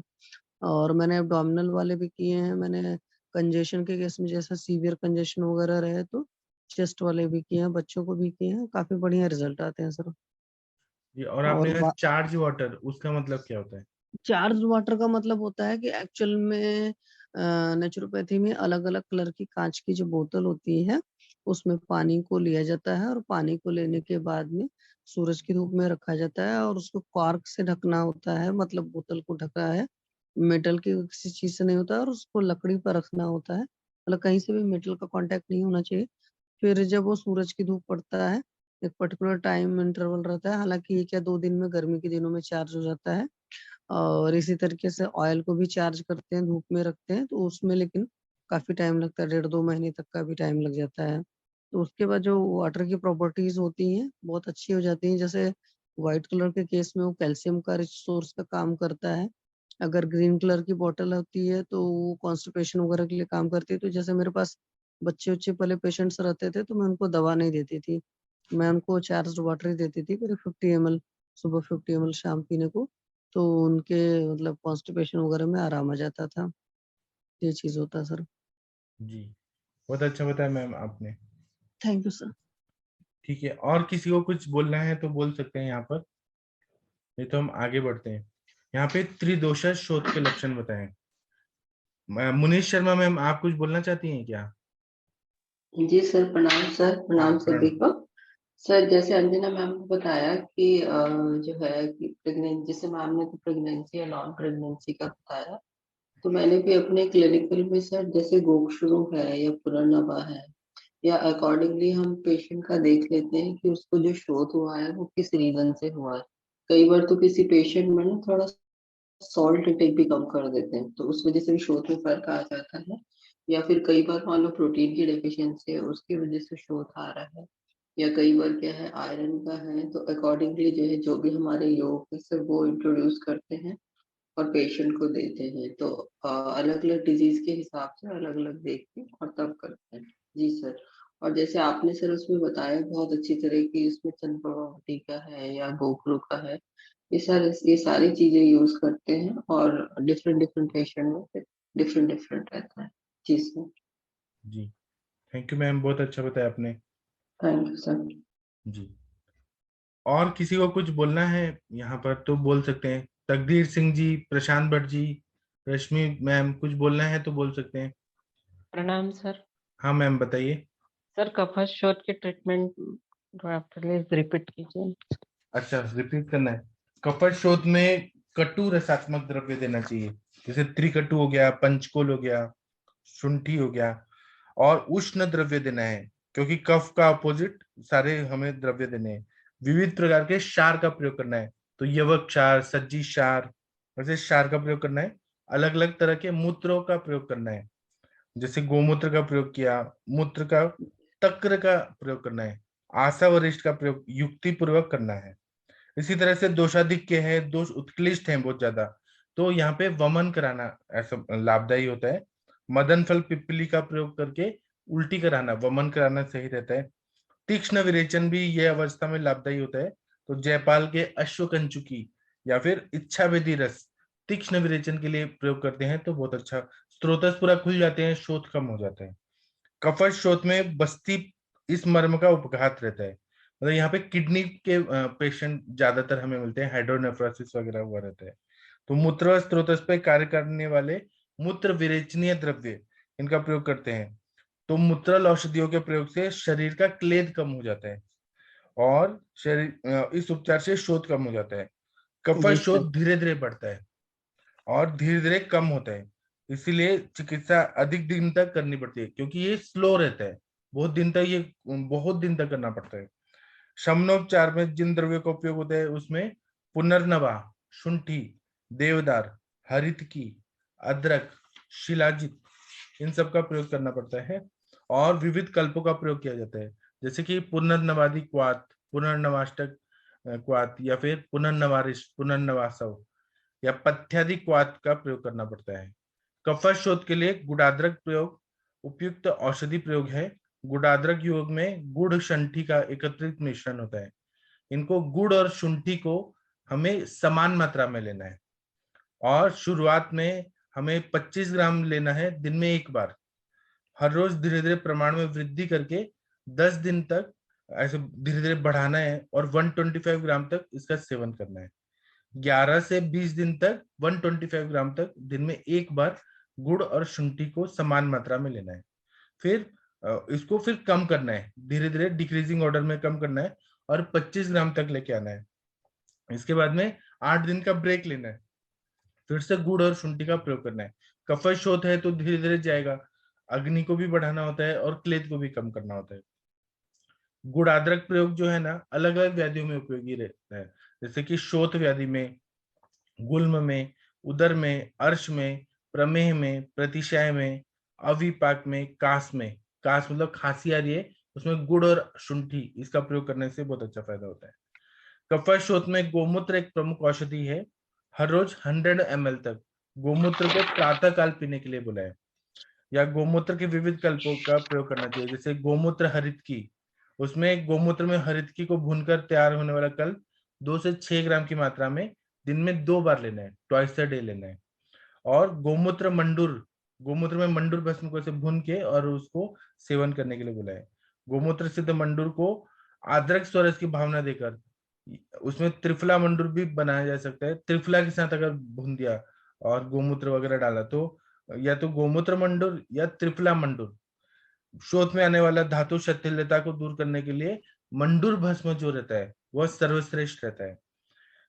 Speaker 5: और मैंने एब्डोमिनल वाले भी किए हैं। मैंने कंजेशन के केस में जैसा सीवियर कंजेशन वगैरह रहे तो चेस्ट वाले भी किए हैं, बच्चों को भी किए हैं, काफी बढ़िया रिजल्ट आते हैं सर।
Speaker 2: जी, और
Speaker 5: और
Speaker 2: आपने कहा चार्ज वाटर, उसका मतलब क्या होता है?
Speaker 5: चार्ज वाटर का मतलब होता है कि एक्चुअल में नेचुरोपैथी में अलग अलग कलर की कांच की जो बोतल होती है उसमें पानी को लिया जाता है, और पानी को लेने के बाद में सूरज की धूप में रखा जाता है और उसको कॉर्क से ढकना होता है, मतलब बोतल को ढका है, मेटल की किसी चीज से नहीं होता है, और उसको लकड़ी पर रखना होता है, मतलब कहीं से भी मेटल का कांटेक्ट नहीं होना चाहिए। फिर जब वो सूरज की धूप पड़ता है, एक पर्टिकुलर टाइम इंटरवल रहता है, हालांकि 1 या 2 दिन में गर्मी के दिनों में चार्ज हो जाता है। और इसी तरीके से ऑयल को भी चार्ज करते हैं, धूप में रखते हैं, तो उसमें लेकिन काफी टाइम लगता है, 1.5-2 महीने तक का भी टाइम लग जाता है। तो उसके बाद जो वाटर की प्रॉपर्टीज होती हैं बहुत अच्छी हो जाती हैं। जैसे व्हाइट कलर के केस में वो कैल्शियम का रिच सोर्स का काम करता है। अगर ग्रीन कलर की बोतल होती है तो वो कॉन्स्टिपेशन वगैरह के लिए काम करती है। तो जैसे मेरे पास बच्चे उच्चे पहले पेशेंट्स रहते थे तो मैं उनको दवा नहीं देती थी, मैं उनको चार्ज वाटर ही देती थी, करीब 50 ml सुबह, 50 ml शाम पीने को। तो उनके मतलब कॉन्स्टिपेशन वगैरह में आराम आ जाता था। ये चीज होता है सर।
Speaker 2: जी, बहुत अच्छा बताया मैम आपने।
Speaker 5: Thank you sir.
Speaker 2: ठीक है, और किसी को कुछ बोलना है तो बोल सकते हैं यहाँ पर, नहीं तो हम आगे बढ़ते हैं। यहाँ पे त्रिदोष शोथ के लक्षण बताएं। मुनीश शर्मा मैम, आप कुछ बोलना चाहती हैं क्या?
Speaker 6: जी सर, प्रणाम सर,
Speaker 2: हाँ,
Speaker 6: प्रणाम सभी
Speaker 2: प्रण
Speaker 6: को। सर जैसे अंजना मैम को बताया कि जो है कि प्रेगनेंट, जैसे मैम ने तो प्रेगनेंसी या नॉन प्रेगनेंसी का बताया, तो मैंने भी अपने क्लिनिकल में सर जैसे गोक्षरू है या पुनर्नवा है, या अकॉर्डिंगली हम पेशेंट का देख लेते हैं कि उसको जो शोथ हुआ है वो किस रीजन से हुआ है। कई बार तो किसी पेशेंट में ना थोड़ा सॉल्ट इंटेक भी कम कर देते हैं, तो उस वजह से भी शोथ में फर्क आ जाता है। या फिर कई बार मान लो प्रोटीन की डेफिशिएंसी है, उसकी वजह से शोथ आ रहा है। या कई बार क्या है, आयरन का है, तो अकॉर्डिंगली जो है जो भी हमारे योग है सर वो इंट्रोड्यूस करते हैं और पेशेंट को देते हैं। तो अलग अलग डिजीज के हिसाब से अलग अलग देख के और तब करते हैं। जी सर। और जैसे आपने सर उसमें बताया बहुत अच्छी तरह की, इसमें चंद्रप्रभावती का है या गोखरू का है, ये सारी चीजें यूज करते हैं और डिफरेंट डिफरेंट पेशेंट में डिफरेंट डिफरेंट रहता है। जी सर।
Speaker 2: जी, थैंक यू मैम, बहुत अच्छा बताया आपने।
Speaker 6: Thank you sir.
Speaker 2: जी, और किसी को कुछ बोलना है यहाँ पर तो बोल सकते हैं। तकदीर सिंह जी, प्रशांत भट्ट जी, रश्मि मैम, कुछ बोलना है तो बोल सकते हैं।
Speaker 7: प्रणाम सर।
Speaker 2: हाँ मैम, बताइए।
Speaker 7: सर कफश शोथ के ट्रीटमेंट आफ्टर प्लीज रिपीट कीजिए।
Speaker 2: अच्छा, रिपीट करना है। कफश शोथ में कटु रसात्मक द्रव्य देना चाहिए, जैसे त्रिकटु हो गया, पंचकोल हो गया, शुंठी हो गया। और उष्ण द्रव्य देना है, क्योंकि कफ का अपोजिट सारे हमें द्रव्य देने हैं। विविध प्रकार के क्षार का प्रयोग करना है, तो यवक क्षार, सज्जी क्षार, वैसे क्षार का प्रयोग करना है। अलग अलग तरह के मूत्रों का प्रयोग करना है, जैसे गोमूत्र का प्रयोग किया, मूत्र का, तक्र का प्रयोग करना है। आशा वरिष्ठ का प्रयोग युक्ति पूर्वक करना है। इसी तरह से दोषाधिक्य है, दोष उत्कृष्ट है बहुत ज्यादा, तो यहाँ पे वमन कराना ऐसा लाभदायी होता है। मदन फल पिप्पली का प्रयोग करके उल्टी कराना, वमन कराना सही रहता है। तीक्ष्ण विरेचन भी यह अवस्था में लाभदायी होता है, तो जयपाल के अश्वकंचुकी या फिर इच्छा वेदी रस तीक्ष्ण विरेचन के लिए प्रयोग करते हैं, तो बहुत अच्छा, स्त्रोतस पूरा खुल जाते हैं, शोथ कम हो जाता है। कफश शोथ में बस्ती इस मर्म का उपघात रहता है, मतलब यहाँ पे किडनी के पेशेंट ज्यादातर हमें मिलते हैं, हाइड्रोनेफ्रोसिस वगैरह हुआ रहता है। तो मूत्र स्त्रोतस पे कार्य करने वाले मूत्र विरेचनीय द्रव्य, इनका प्रयोग करते हैं। तो मूत्रल औषधियों के प्रयोग से शरीर का क्लेद कम हो जाता है, और शरीर इस उपचार से शोथ कम हो जाता है।
Speaker 6: जी
Speaker 2: कफश
Speaker 6: सर।
Speaker 2: शोथ धीरे धीरे बढ़ता है और धीरे धीरे कम होता है, इसीलिए चिकित्सा अधिक दिन तक करनी पड़ती है, क्योंकि ये स्लो रहता है, बहुत दिन तक करना पड़ता है। शमनोपचार में जिन द्रव्यों का उपयोग होता है उसमें पुनर्नवा, शुंठी, देवदार, हरितकी, अदरक, शिलाजित, इन सब का प्रयोग करना पड़ता है। और विविध कल्पों का प्रयोग किया जाता है, जैसे कि पुनर्नवादि क्वाथ, पुनर्नवाष्टक क्वाथ, या फिर पुनर्नवारिश, पुनर्नवासव, या पथ्यादि क्वाथ का प्रयोग करना पड़ता है। कफश शोथ के लिए गुडाद्रक प्रयोग उपयुक्त औषधि प्रयोग है। गुडाद्रक योग में गुड़ शंठी का एकत्रित मिश्रण होता है। इनको गुड़ और शुंठी को हमें समान मात्रा में लेना है, और शुरुआत में हमें 25 ग्राम लेना है दिन में एक बार। हर रोज धीरे धीरे प्रमाण में वृद्धि करके 10 दिन तक ऐसे धीरे धीरे बढ़ाना है और 125 ग्राम तक इसका सेवन करना है। 11 से 20 दिन तक 125 ग्राम तक दिन में एक बार गुड़ और शुंठी को समान मात्रा में लेना है। फिर इसको फिर कम करना है, धीरे धीरे डिक्रीजिंग ऑर्डर में कम करना है और 25 ग्राम तक लेके आना है। इसके बाद में 8 दिन का ब्रेक लेना है, फिर से गुड़ और शुंठी का प्रयोग करना है। कफश शोथ है तो धीरे धीरे जाएगा, अग्नि को भी बढ़ाना होता है और क्लेद को भी कम करना होता है। गुड़ अदरक प्रयोग जो है ना, अलग अलग व्याधियों में उपयोगी रहता है, जैसे कि शोथ व्याधि में, गुल्म में, उदर में, अर्श में, प्रमेह में, प्रतिशय में, अविपाक में, कास में। कास मतलब खांसी आ रही है, उसमें गुड़ और शुंठी इसका प्रयोग करने से बहुत अच्छा फायदा होता है। कफश शोथ में गोमूत्र एक प्रमुख औषधि है। हर रोज 100 ml तक गोमूत्र को प्रातः काल पीने के लिए बोला है। या गोमूत्र के विविध कल्पों का प्रयोग करना चाहिए, जैसे गोमूत्र हरितकी, उसमें गोमूत्र में हरितकी को भूनकर तैयार होने वाला कल्प 2 से 6 ग्राम की मात्रा में दिन में 2 बार लेना है, ट्वाइस अ डे लेना है। और गोमूत्र मंडूर, गोमूत्र में मंडूर भस्म को ऐसे भून के और उसको सेवन करने के लिए बोला है। गोमूत्र सिद्ध मंडूर को अदरक स्वरस की भावना देकर उसमें त्रिफला मंडूर भी बनाया जा सकता है। त्रिफला के साथ अगर भून दिया और गोमूत्र वगैरह डाला तो या तो गोमूत्र मंडूर या त्रिफला मंडूर। शोथ में आने वाला धातु शिथिलता को दूर करने के लिए मंडूर भस्म जो रहता है वह सर्वश्रेष्ठ रहता है।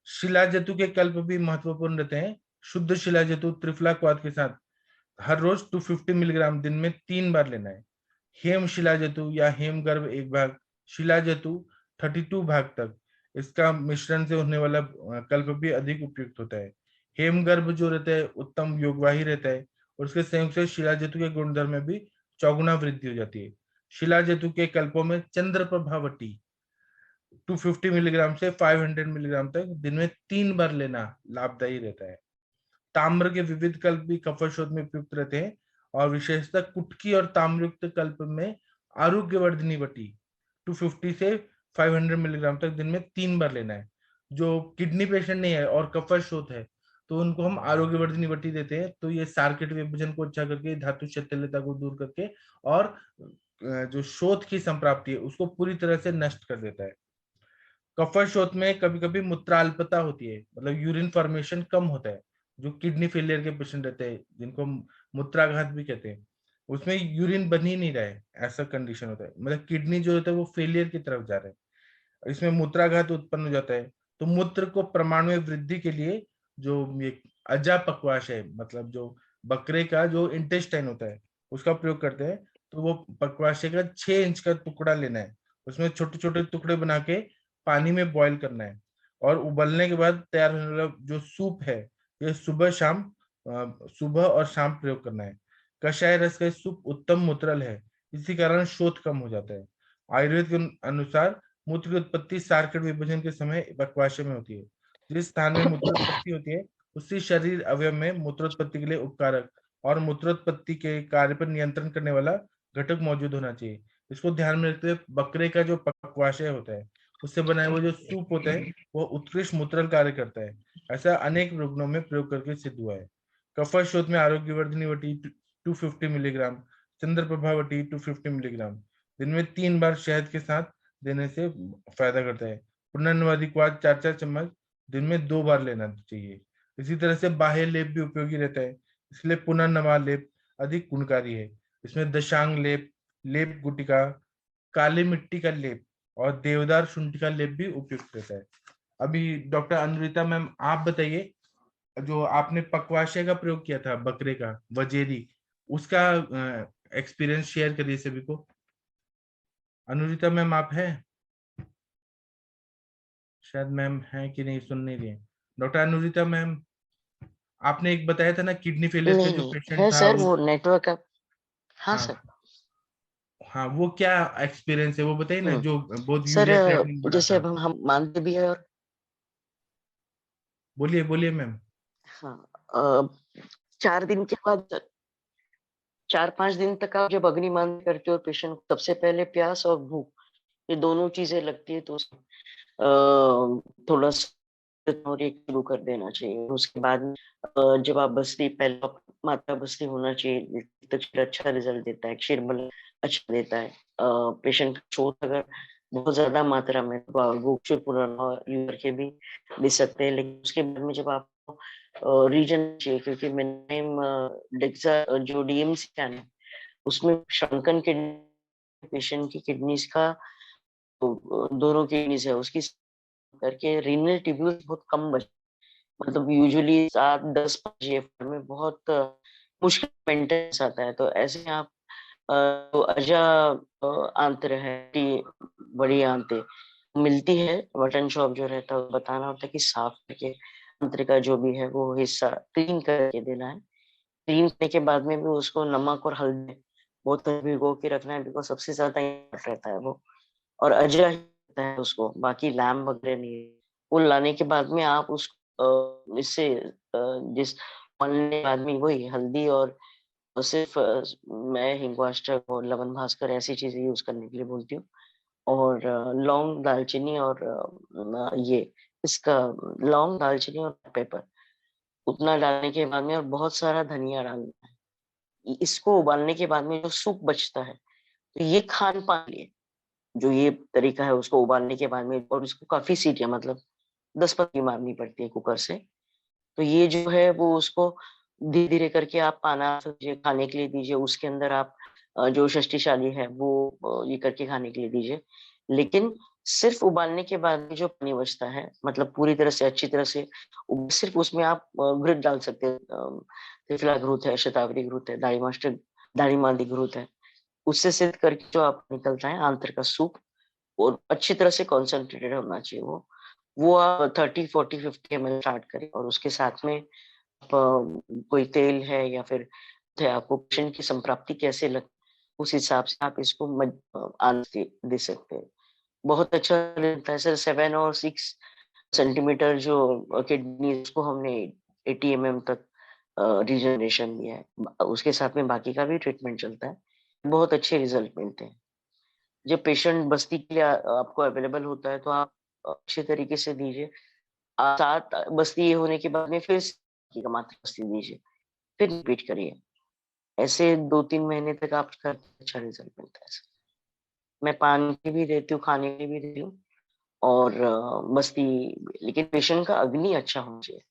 Speaker 2: शिला जतु के कल्प भी महत्वपूर्ण रहते हैं। शुद्ध शिला जतु त्रिफला क्वाथ के साथ हर रोज 250 मिलीग्राम दिन में 3 बार लेना है। हेम शिला जतु या हेम गर्भ 1 भाग, शिला जतु 32 भाग तक, इसका मिश्रण से होने वाला कल्प भी अधिक उपयुक्त होता है। हेम गर्भ जो रहता है उत्तम योगवाही रहता है और उसके संयोग से शिला जतु के गुणधर्म में भी चौगुना वृद्धि हो जाती है। शिला जतु के कल्पों में चंद्र प्रभावटी 250 मिलीग्राम से 500 मिलीग्राम तक दिन में 3 बार लेना लाभदायी रहता है। ताम्र के विविध कल्प भी कफश शोथ में उपयुक्त रहते हैं और विशेषतः कुटकी और ताम्रयुक्त कल्प में आरोग्यवर्धिनी वटी 250 से 500 मिलीग्राम तक दिन में 3 बार लेना है। जो किडनी पेशेंट नहीं है और कफश शोथ है तो उनको हम आरोग्यवर्धिनी वटी देते हैं, तो ये सार्किट विभाजन को अच्छा करके, धातु शिथिलता को दूर करके और जो शोथ की संप्राप्ति है उसको पूरी तरह से नष्ट कर देता है। कफश शोथ में कभी कभी मूत्राल्पता होती है, मतलब यूरिन फॉर्मेशन कम होता है। जो किडनी फेलियर के पेशेंट रहते हैं जिनको मूत्राघात भी कहते हैं, उसमें यूरिन बन ही नहीं रहा है, ऐसा कंडीशन होता है, मतलब किडनी जो होता है वो फेलियर की तरफ जा रहा है, इसमें मूत्राघात उत्पन्न हो जाता है। तो मूत्र को प्रमाण में वृद्धि के लिए जो ये अजा पकवाश है, मतलब जो बकरे का जो इंटेस्टाइन होता है उसका प्रयोग करते हैं। तो वो पकवाशे का 6 इंच का टुकड़ा लेना है, उसमें छोटे छोटे टुकड़े बना के पानी में बॉईल करना है और उबलने के बाद तैयार होने वाला जो सूप है ये सुबह और शाम प्रयोग करना है। कषाय रस का सूप उत्तम मूत्रल है, इसी कारण शोथ कम हो जाता है। आयुर्वेद के अनुसार मूत्र की उत्पत्ति सार्किट विभाजन के समय बकवाशे में होती है। जिस स्थान में मूत्रोत्पत्ति होती है उसी शरीर अवयव में मूत्रोत्पत्ति के लिए उपकारक और मूत्रोत्पत्ति के कार्य पर नियंत्रण करने वाला घटक मौजूद होना चाहिए। इसको ध्यान में रखते हुए बकरे का जो पकवाशय होता है उससे बनाया हुआ जो सूप होता है वो उत्कृष्ट मूत्रल कार्य करता है। ऐसा अनेक रोगों में प्रयोग करके सिद्ध हुआ है। कफश शोथ में आरोग्यवर्धिनी वटी 250 मिलीग्राम, चंद्र प्रभावटी 250 मिलीग्राम दिन में 3 बार शहद के साथ देने से फायदा करता है। पुनर्नवादिकवाद 4-4 चम्मच दिन में 2 बार लेना चाहिए। इसी तरह से बाह्य लेप भी उपयोगी रहता है, इसलिए पुनर्नवा लेप अधिक गुणकारी है। इसमें दशांग लेप, लेप गुटिका, काली मिट्टी का लेप और देवदार शुंठी का लेप भी उपयुक्त रहता है। अभी डॉक्टर अनुरिता मैम आप बताइए, जो आपने पकवाशे का प्रयोग किया था बकरे का वजेरी, उसका एक्सपीरियंस शेयर करिए सभी को। अनुरिता मैम आप हैं? शायद मैम है कि नहीं, सुन नहीं रही। डॉक्टर अनुरिता मैम, आपने एक बताया था ना किडनी फेलियर का
Speaker 3: नहीं
Speaker 2: जो
Speaker 3: नहीं
Speaker 2: पेशेंट
Speaker 3: है
Speaker 2: था
Speaker 3: सर, वो नेटवर्क का। हाँ सर।
Speaker 2: हाँ हाँ, वो क्या एक्सपीरियंस है वो बताइए ना, जो बहुत
Speaker 3: सर
Speaker 2: यूरिया क्रिएटिनिन बढ़ा
Speaker 3: जैसे
Speaker 2: था।
Speaker 3: अब हम मानते भी है और
Speaker 2: बोलिए बोलिए मैम।
Speaker 3: हाँ 4 दिन के बाद 4-5 दिन तक आप जब अग्निमान करते हो पेशेंट को, सबसे पहले प्यास और भूख, ये दोनों चीजें लगती है तो थोड़ा सा और एक शुरू कर देना चाहिए। उसके बाद जब आप बस्ती पहले मात्रा बस्ती होना चाहिए, तो क्षीर अच्छा रिजल्ट देता है, क्षीर बल अच्छा देता है। पेशेंट का शोथ अगर बहुत ज्यादा मात्रा में गोक्षुर पुराना लीवर के भी दे सकते हैं, लेकिन उसके बाद में जब आपको रीजन चाहिए, क्योंकि मैंने डेक्सा जो डीएम स्कैन है उसमें श्रंकन किडनी पेशेंट की किडनीज का दोनों किडनीज है उसकी करके रीनल ट्यूब्यूल्स बहुत कम बच, मतलब यूजुअली 7-10 जीएफआर में बहुत मुश्किल मेंटेनेंस आता है। तो ऐसे आप तो अजा आंत्र है कि बड़ी आंतें मिलती है, बटन शॉप जो रहता है बताना होता है कि साफ करके आंत्र का जो भी है वो हिस्सा क्लीन करके देना है। क्लीन करने के बाद में भी उसको नमक और हल्दी बहुत भिगो के रखना है, बिकॉज सबसे ज्यादा इम्पोर्टेंट रहता है वो, और अजरा ही रहता है उसको, बाकी लैम्प वगैरह नहीं है। वो लाने के बाद में आप उस इससे जिस मलने के बाद में वही हल्दी और सिर्फ मैं हिंगवाष्टक और लवन भास्कर ऐसी चीजें यूज करने के लिए बोलती हूँ, और लौंग दालचीनी और ये इसका लौंग दालचीनी और पेपर उतना डालने के बाद में, और बहुत सारा धनिया डालना है। इसको उबालने के बाद में जो सूप बचता है, तो ये खान पान लिए जो ये तरीका है उसको उबालने के बाद में, और इसको काफी सीटियां मतलब 10 पत्ती मारनी पड़ती है कुकर से। तो ये जो है वो उसको धीरे धीरे करके आप पाना दीजिए, खाने के लिए दीजिए, उसके अंदर आप जो षष्टिशाली है वो ये करके खाने के लिए दीजिए। लेकिन सिर्फ उबालने के बाद में जो पानी बचता है, मतलब पूरी तरह से अच्छी तरह से सिर्फ उसमें आप घृत डाल सकते हैं, त्रिफला घृत है, शतावरी घृत है, दाढ़ी मादी घृत है, उससे सिद्ध करके जो आप निकलता है आंतर का सूप, और अच्छी तरह से कॉन्सेंट्रेटेड होना चाहिए वो आप 30, 40, 50 ml स्टार्ट करें, और उसके साथ में कोई तेल है या फिर आपको पेशेंट की संप्राप्ति कैसे लग, उस हिसाब से आप इसको दे सकते हैं। बहुत अच्छा रहता है सर। 7 और 6 सेंटीमीटर जो किडनी को हमने 80 mm तक रिजनरेशन दिया है, उसके साथ में बाकी का भी ट्रीटमेंट चलता है, बहुत अच्छे रिजल्ट मिलते हैं। जब पेशेंट बस्ती के लिए आपको अवेलेबल होता है तो आप अच्छे तरीके से दीजिए। 7 बस्ती होने के बाद में फिर का मात्र बस्ती दीजिए, फिर रिपीट करिए, ऐसे 2-3 महीने तक आप करते अच्छा रिजल्ट मिलता है सर। मैं पान की भी देती हूँ, खाने की भी देती हूँ, और बस्ती, लेकिन पेशेंट का अग्नि अच्छा होना चाहिए।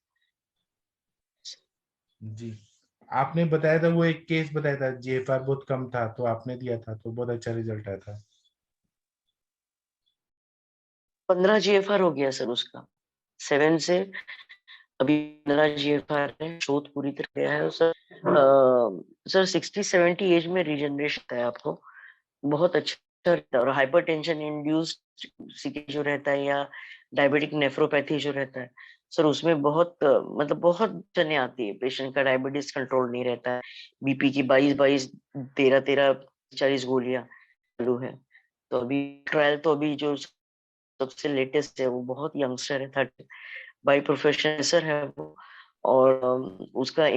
Speaker 2: जी, आपने बताया था वो एक केस बताया था जीएफआर बहुत कम था तो आपने दिया था तो बहुत अच्छा रिजल्ट आया था।
Speaker 3: 15 जीएफआर हो गया सर उसका, 7 से अभी 15 जीएफआर है, शोध पूरी तरह गया है सर। सर 60-70 एज में रीजनरेशन है आपको, बहुत अच्छा रहता है। और हाइपरटेंशन इंड्यूस्ड सीके जो रहता है या डायबिटिक नेफ्रोपैथी जो रहता है सर, उसमें बहुत मतलब बहुत जने आती है, पेशेंट का डायबिटीज कंट्रोल नहीं रहता है, बीपी की 22-22, 13-13, 40 गोलियां चालू है। तो अभी ट्रायल तो अभी जो सबसे लेटेस्ट है वो बहुत यंगस्टर है, 30 बाई प्रोफेशनल है वो, और उसका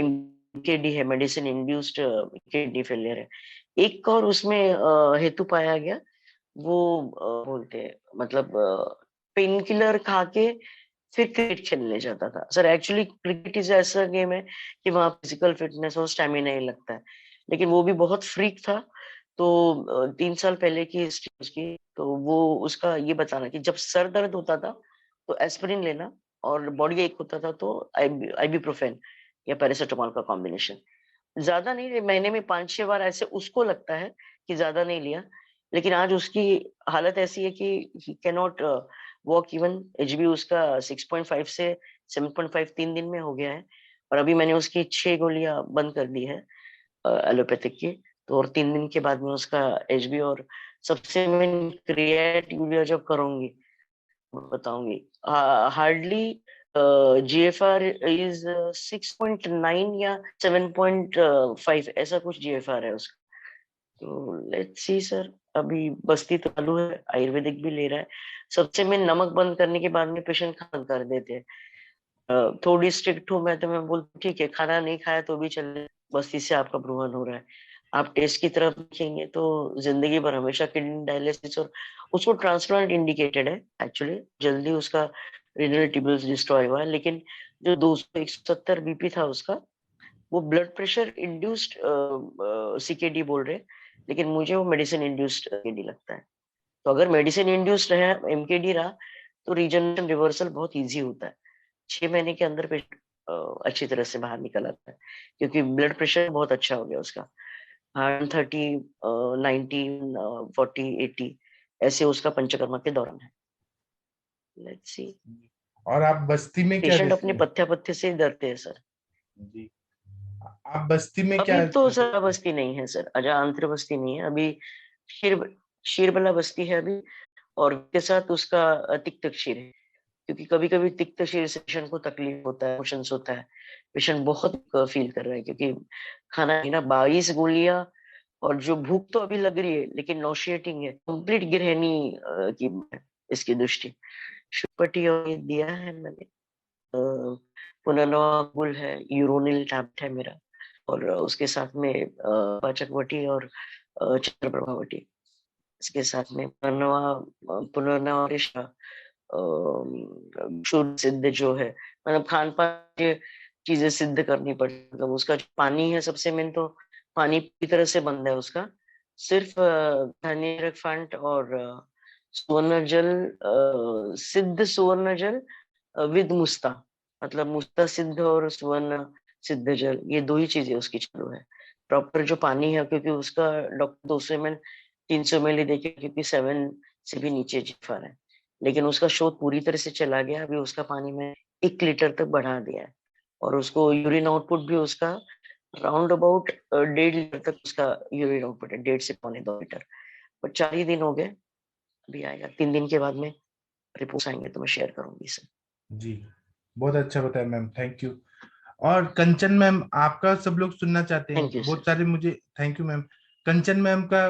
Speaker 3: केडी है, मेडिसिन इंड्यूस्ड किडनी फेलियर है। एक और उसमें हेतु पाया गया, वो बोलते हैं मतलब पेन किलर खा के फिर क्रिकेट खेलने जाता था सर। एक्चुअली क्रिकेट इज ऐसा गेम है कि वहाँ फिजिकल फिटनेस और स्टेमिना ही लगता है, लेकिन वो भी बहुत फ्रीक था। तो 3 साल पहले की हिस्ट्री उसकी, तो वो उसका ये बताना कि जब सर दर्द होता था तो एस्पिरिन लेना, और बॉडी एक होता था तो आइबुप्रोफेन या पैरासिटामोल का कॉम्बिनेशन, ज्यादा नहीं, महीने में 5-6 बार ऐसे उसको लगता है कि ज्यादा नहीं लिया। लेकिन आज उसकी हालत ऐसी है कि he can not walk even, HB उसका 6.5 से 7.5 3 दिन में हो गया है, और अभी मैंने उसकी 6 गोलियां बंद कर दी है एलोपैथिक की। तो और 3 दिन के बाद में उसका एचबी, और सबसे मैं क्रिएट यूरिया जब करूंगी बताऊंगी, हार्डली जीएफआर इज 6.9 या 7.5 ऐसा कुछ जीएफआर है उसका। तो लेट्स सी सर, अभी बस्ती तो चालू है, आयुर्वेदिक भी ले रहा है। सबसे में नमक बंद करने के बाद में पेशेंट खाना कर देते हैं। थोड़ी स्ट्रिक्ट हूँ मैं, तो मैं बोलती ठीक है खाना नहीं खाया तो भी चले, बस्ती से आपका ब्रूहन हो रहा है। आप टेस्ट की तरफ देखेंगे तो जिंदगी भर हमेशा किडनी डायलिसिस, और उसको ट्रांसप्लांट इंडिकेटेड है एक्चुअली, जल्दी उसका रिनल ट्यूब्यूल्स डिस्ट्रॉय हुआ है। लेकिन जो 200-170 बीपी था उसका, वो ब्लड प्रेशर इंड्यूस्ड सीकेडी बोल रहे, लेकिन मुझे वो मेडिसिन इंड्यूस्ड केडी लगता है। तो अगर मेडिसिन इंड्यूस्ड है एमकेडी रहा तो रीजनरेशन रिवर्सल बहुत इजी होता है। 6 महीने के अंदर पेशेंट अच्छी तरह से बाहर निकल आता है, क्योंकि ब्लड प्रेशर बहुत अच्छा हो गया उसका। 130, 90, 40, 80 ऐसे उसका पंचकर्मा के दौरान है। Let's see.
Speaker 2: और आप बस्ती में क्या
Speaker 3: पेशेंट
Speaker 2: देते
Speaker 3: अपने
Speaker 2: हैं?
Speaker 3: पथ्य से डरते हैं सर।
Speaker 2: जी, आप बस्ती में क्या
Speaker 3: अभी तो
Speaker 2: करते
Speaker 3: सर बस्ती नहीं है सर, अजा अंतर बस्ती नहीं है अभी। शीरबला बस्ती है अभी, और के साथ उसका तिक्त क्षीर है, क्योंकि कभी कभी तिक्त क्षीर से पेशेंट को तकलीफ होता है, मोशंस होता है, पेशेंट बहुत फील कर रहा है, क्योंकि खाना है ना 22 गोलियां, और जो भूख तो अभी लग रही है लेकिन नॉशिएटिंग है, कंप्लीट गिरहनी की इसकी दृष्टि। शुपटी और ये दिया है मैंने, पुनर्नवा गुल है, यूरोनिल टैब्लेट है मेरा, और उसके साथ में पाचकवटी और चंद्रप्रभावटी, इसके साथ में पुनर्नवा शुद्ध सिद्ध जो है, मतलब खान पान ये चीजें सिद्ध करनी पड़ती, मतलब उसका जो पानी है सबसे मेन तो पानी पूरी तरह से बंद है उसका, सिर्फ धनिया फंट और सुवर्ण जल, सिद्ध सुवर्ण जल विद मुस्ता, मतलब मुस्ता सिद्ध और सुवर्ण सिद्ध जल, ये 2 ही चीजें उसकी चालू है। प्रॉपर जो पानी है, क्योंकि उसका डॉक्टर 200 ml 300 ml ही देखे, क्योंकि 7 से भी नीचे जीफर है, लेकिन उसका शोध पूरी तरह से चला गया। अभी उसका पानी में 1 लीटर तक बढ़ा दिया है, और उसको यूरिन आउटपुट भी उसका राउंड अबाउट 1.5 लीटर तक उसका यूरिन आउटपुट है, 1.5 से 2.25 लीटर। पर 4 ही दिन हो गए, अभी आएगा 3 दिन के बाद में रिपोर्ट आएंगे तो मैं शेयर करूंगी सर।
Speaker 2: जी, बहुत अच्छा बताया मैम, थैंक यू। और कंचन मैम, आपका सब लोग सुनना चाहते हैं
Speaker 3: थैंक यू
Speaker 2: बहुत
Speaker 3: सर।
Speaker 2: सारे मुझे। Thank you ma'am. Kanchan ma'am का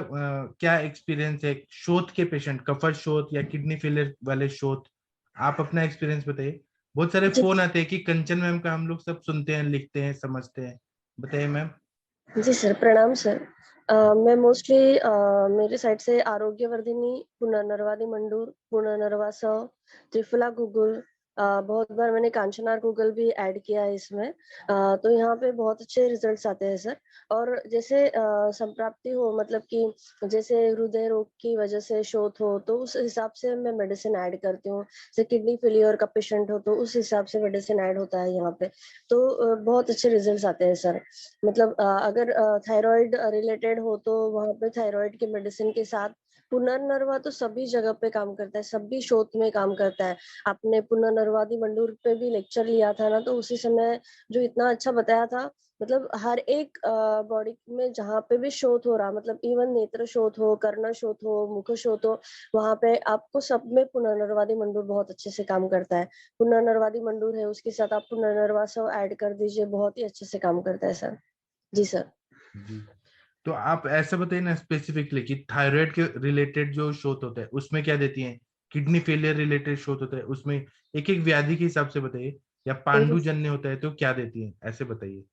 Speaker 2: क्या एक्सपीरियंस है शोथ के पेशेंट, कफर शोथ या किडनी फेलियर वाले शोथ? आप अपना एक्सपीरियंस बताइए। बहुत सारे
Speaker 8: जी
Speaker 2: फोन आते हैं कि कंचन मैम का हम लोग सब सुनते हैं, लिखते हैं, समझते हैं। बताइए मैम।
Speaker 8: जी सर, प्रणाम सर। मैं मोस्टली मेरे साइड से आरोग्यवर्धिनी, पुनर्नरवादी मंडूर, पुनर्नरवा सौ, त्रिफला गूगल, बहुत बार मैंने कांचनार गूगल भी ऐड किया है इसमें। तो यहाँ पे बहुत अच्छे रिजल्ट्स आते हैं सर। और जैसे संप्राप्ति हो, मतलब कि जैसे हृदय रोग की वजह से शोथ हो तो उस हिसाब से मैं मेडिसिन ऐड करती हूँ। जैसे किडनी फेलियर का पेशेंट हो तो उस हिसाब से मेडिसिन ऐड होता है यहाँ पे। तो बहुत अच्छे रिजल्ट्स आते हैं सर। मतलब अगर थायराइड रिलेटेड हो तो वहाँ पे थायराइड की मेडिसिन के साथ पुनर्नरवा तो सभी जगह पे काम करता है, सभी शोथ में काम करता है। आपने पुनर्नरवादी मंडूर पे भी लेक्चर लिया था ना, तो उसी समय जो इतना अच्छा बताया था, मतलब हर एक बॉडी में जहाँ पे भी शोथ हो रहा, मतलब इवन नेत्र शोथ हो, कर्ण शोथ हो, मुख शोथ हो, वहाँ पे आपको सब में पुनर्नरवादी मंडूर बहुत अच्छे से काम करता है। पुनर्नरवादी मंडूर है, उसके साथ आप पुनर्नरवा सब ऐड कर दीजिए, बहुत ही अच्छे से काम करता है सर। जी सर।
Speaker 2: जी, तो आप ऐसा बताइए ना स्पेसिफिकली कि थायराइड के रिलेटेड जो शोथ होता है उसमें क्या देती हैं, किडनी फेलियर रिलेटेड शोथ होता है उसमें एक एक व्याधि के हिसाब से बताइए, या पांडुजन्य होता है तो क्या देती हैं, ऐसे बताइए।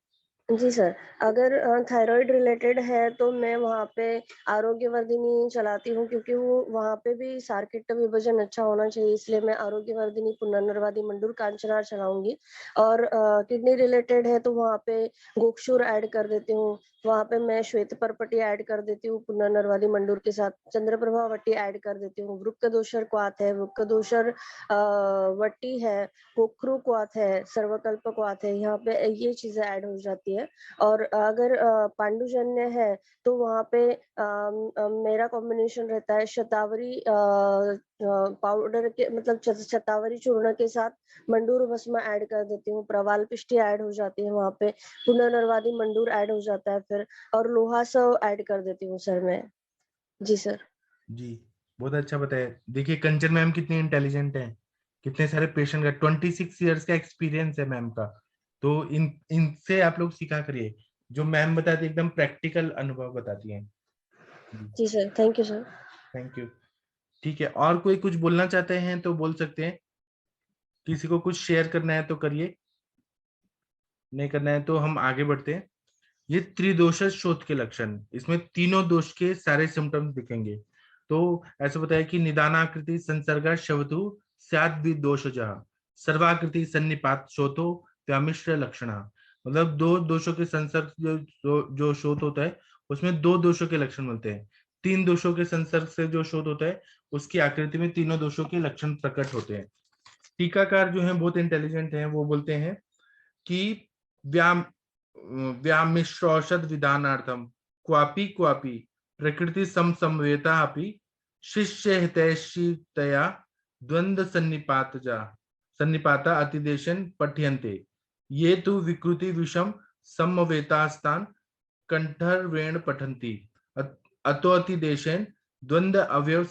Speaker 8: जी सर, अगर थायराइड रिलेटेड है तो मैं वहाँ पे आरोग्यवर्धिनी चलाती हूँ, क्योंकि वो वहाँ पे भी सारकेट विभाजन अच्छा होना चाहिए, इसलिए मैं आरोग्यवर्धिनी, पुनर्नरवादी मंडूर, कांचनार चलाऊंगी। और किडनी रिलेटेड है तो वहाँ पे गोक्षुर ऐड कर देती हूँ, वहाँ पे मैं श्वेत परपटी ऐड कर देती हूँ पुनर्नरवादी मंडूर के साथ, चंद्रप्रभावटी ऐड कर देती हूँ, वृक्क दोषर क्वाथ है, वृक्क दोषर वट्टी है, कोखरू क्वाथ है, सर्वकल्प क्वाथ है, यहाँ पे ये चीजें ऐड हो जाती है। और अगर पांडुजन्य है तो वहाँ पे मेरा कॉम्बिनेशन रहता है शतावरी पाउडर के, मतलब शतावरी चूर्ण के साथ मंडूर भस्म ऐड कर देती हूँ, प्रवाल पिष्टी ऐड हो जाती है वहाँ पे, पुनर्नरवादी मंडूर ऐड हो जाता है फिर, और लोहा सव ऐड कर देती हूँ सर मैं। जी सर।
Speaker 2: जी, बहुत अच्छा बताया। देखिए कंचन मैम कितनी इंटेलिजेंट है, कितने सारे पेशेंट का 26 ईयर्स का एक्सपीरियंस है मैम का। तो इनसे आप लोग सीखा करिए, जो मैम बताती है एकदम प्रैक्टिकल अनुभव बताती हैं।
Speaker 8: जी sir, thank you sir.
Speaker 2: Thank you. ठीक है, और कोई कुछ बोलना चाहते हैं तो बोल सकते हैं, किसी को कुछ शेयर करना है तो करिए, नहीं करना है तो हम आगे बढ़ते हैं। ये त्रिदोष शोथ के लक्षण, इसमें तीनों दोष के सारे सिम्टम्स दिखेंगे। तो ऐसा बताया कि निदानाकृति संसर्ग शवतु स्याद् दोषजः, सर्वाकृति सन्निपात शोथो व्यामिश्र लक्षण, मतलब दो दोषों के संसर्ग जो शोथ होता है उसमें दो दोषों के लक्षण मिलते हैं। तीन दोषों के संसर्ग से जो शोथ होता है उसकी आकृति में तीनों दोषों के लक्षण प्रकट होते हैं। टीकाकार जो है बहुत इंटेलिजेंट हैं, वो बोलते हैं कि व्यामिश्रौषध विधानार्थम क्वापि क्वापि प्रकृति समवेता अपि शिष्य हितैषितया द्वंद्व सन्निपाता अतिदेशन पठ्यन्ते ये तु विकृति विषम समवेतास्तान कंठर्वेण पठन्ति अतो अतिदेशेन द्वंद्व अवयव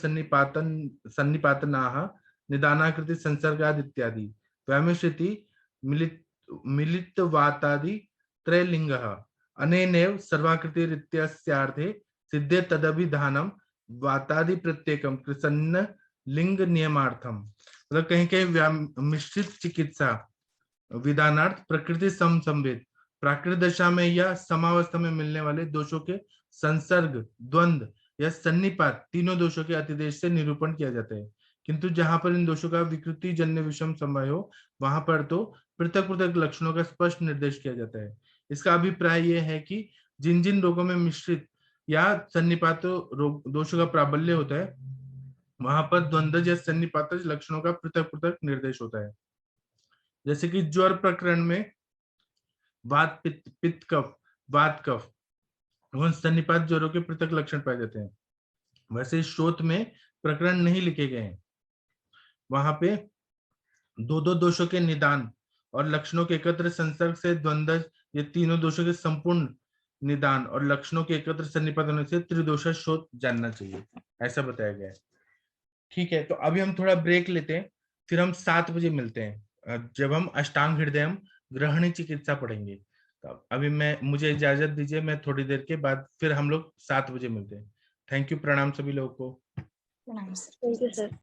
Speaker 2: सन्निपातनाः निदानाकृति संसर्गाद इत्यादि व्यामिश्रिति मिलितवातादि त्रैलिंगः अनेनैव सर्वाकृतिरित्यस्यार्थे सिद्धे तदभिधानम वातादि प्रत्येकम कृसन्न लिंग नियमार्थम। मतलब कहीं कहीं मिश्रित चिकित्सा विधानार्थ प्रकृति समवेत प्राकृत दशा में या समावस्था में मिलने वाले दोषों के संसर्ग, द्वंद्व या सन्निपात तीनों दोषों के अतिदेश से निरूपण किया जाता है। किंतु जहां पर इन दोषों का विकृति जन्य विषम समय हो वहां पर तो पृथक पृथक लक्षणों का स्पष्ट निर्देश किया जाता है। इसका अभिप्राय यह है कि जिन जिन रोगों में मिश्रित या सन्निपात दोषों का प्राबल्य होता है वहां पर द्वंद्व या सन्निपात लक्षणों का पृथक पृथक निर्देश होता है। जैसे कि ज्वर प्रकरण में वात पित्त कफ वात कफ सन्निपात ज्वरों के पृथक लक्षण पाए जाते हैं। वैसे शोथ में प्रकरण नहीं लिखे गए हैं, वहां पे दो दो दोषों के निदान और लक्षणों के एकत्र संसर्ग से द्वंद्व ये तीनों दोषों के संपूर्ण निदान और लक्षणों के एकत्र सन्निपात होने से त्रिदोषा शोथ जानना चाहिए, ऐसा बताया गया है। ठीक है, तो अभी हम थोड़ा ब्रेक लेते हैं, फिर हम 7 बजे मिलते हैं जब हम अष्टांग हृदय ग्रहणी चिकित्सा पढ़ेंगे। तो अभी मुझे इजाजत दीजिए, मैं थोड़ी देर के बाद फिर हम लोग 7 बजे मिलते हैं। थैंक यू, प्रणाम सभी लोगों को।
Speaker 8: Thank you sir.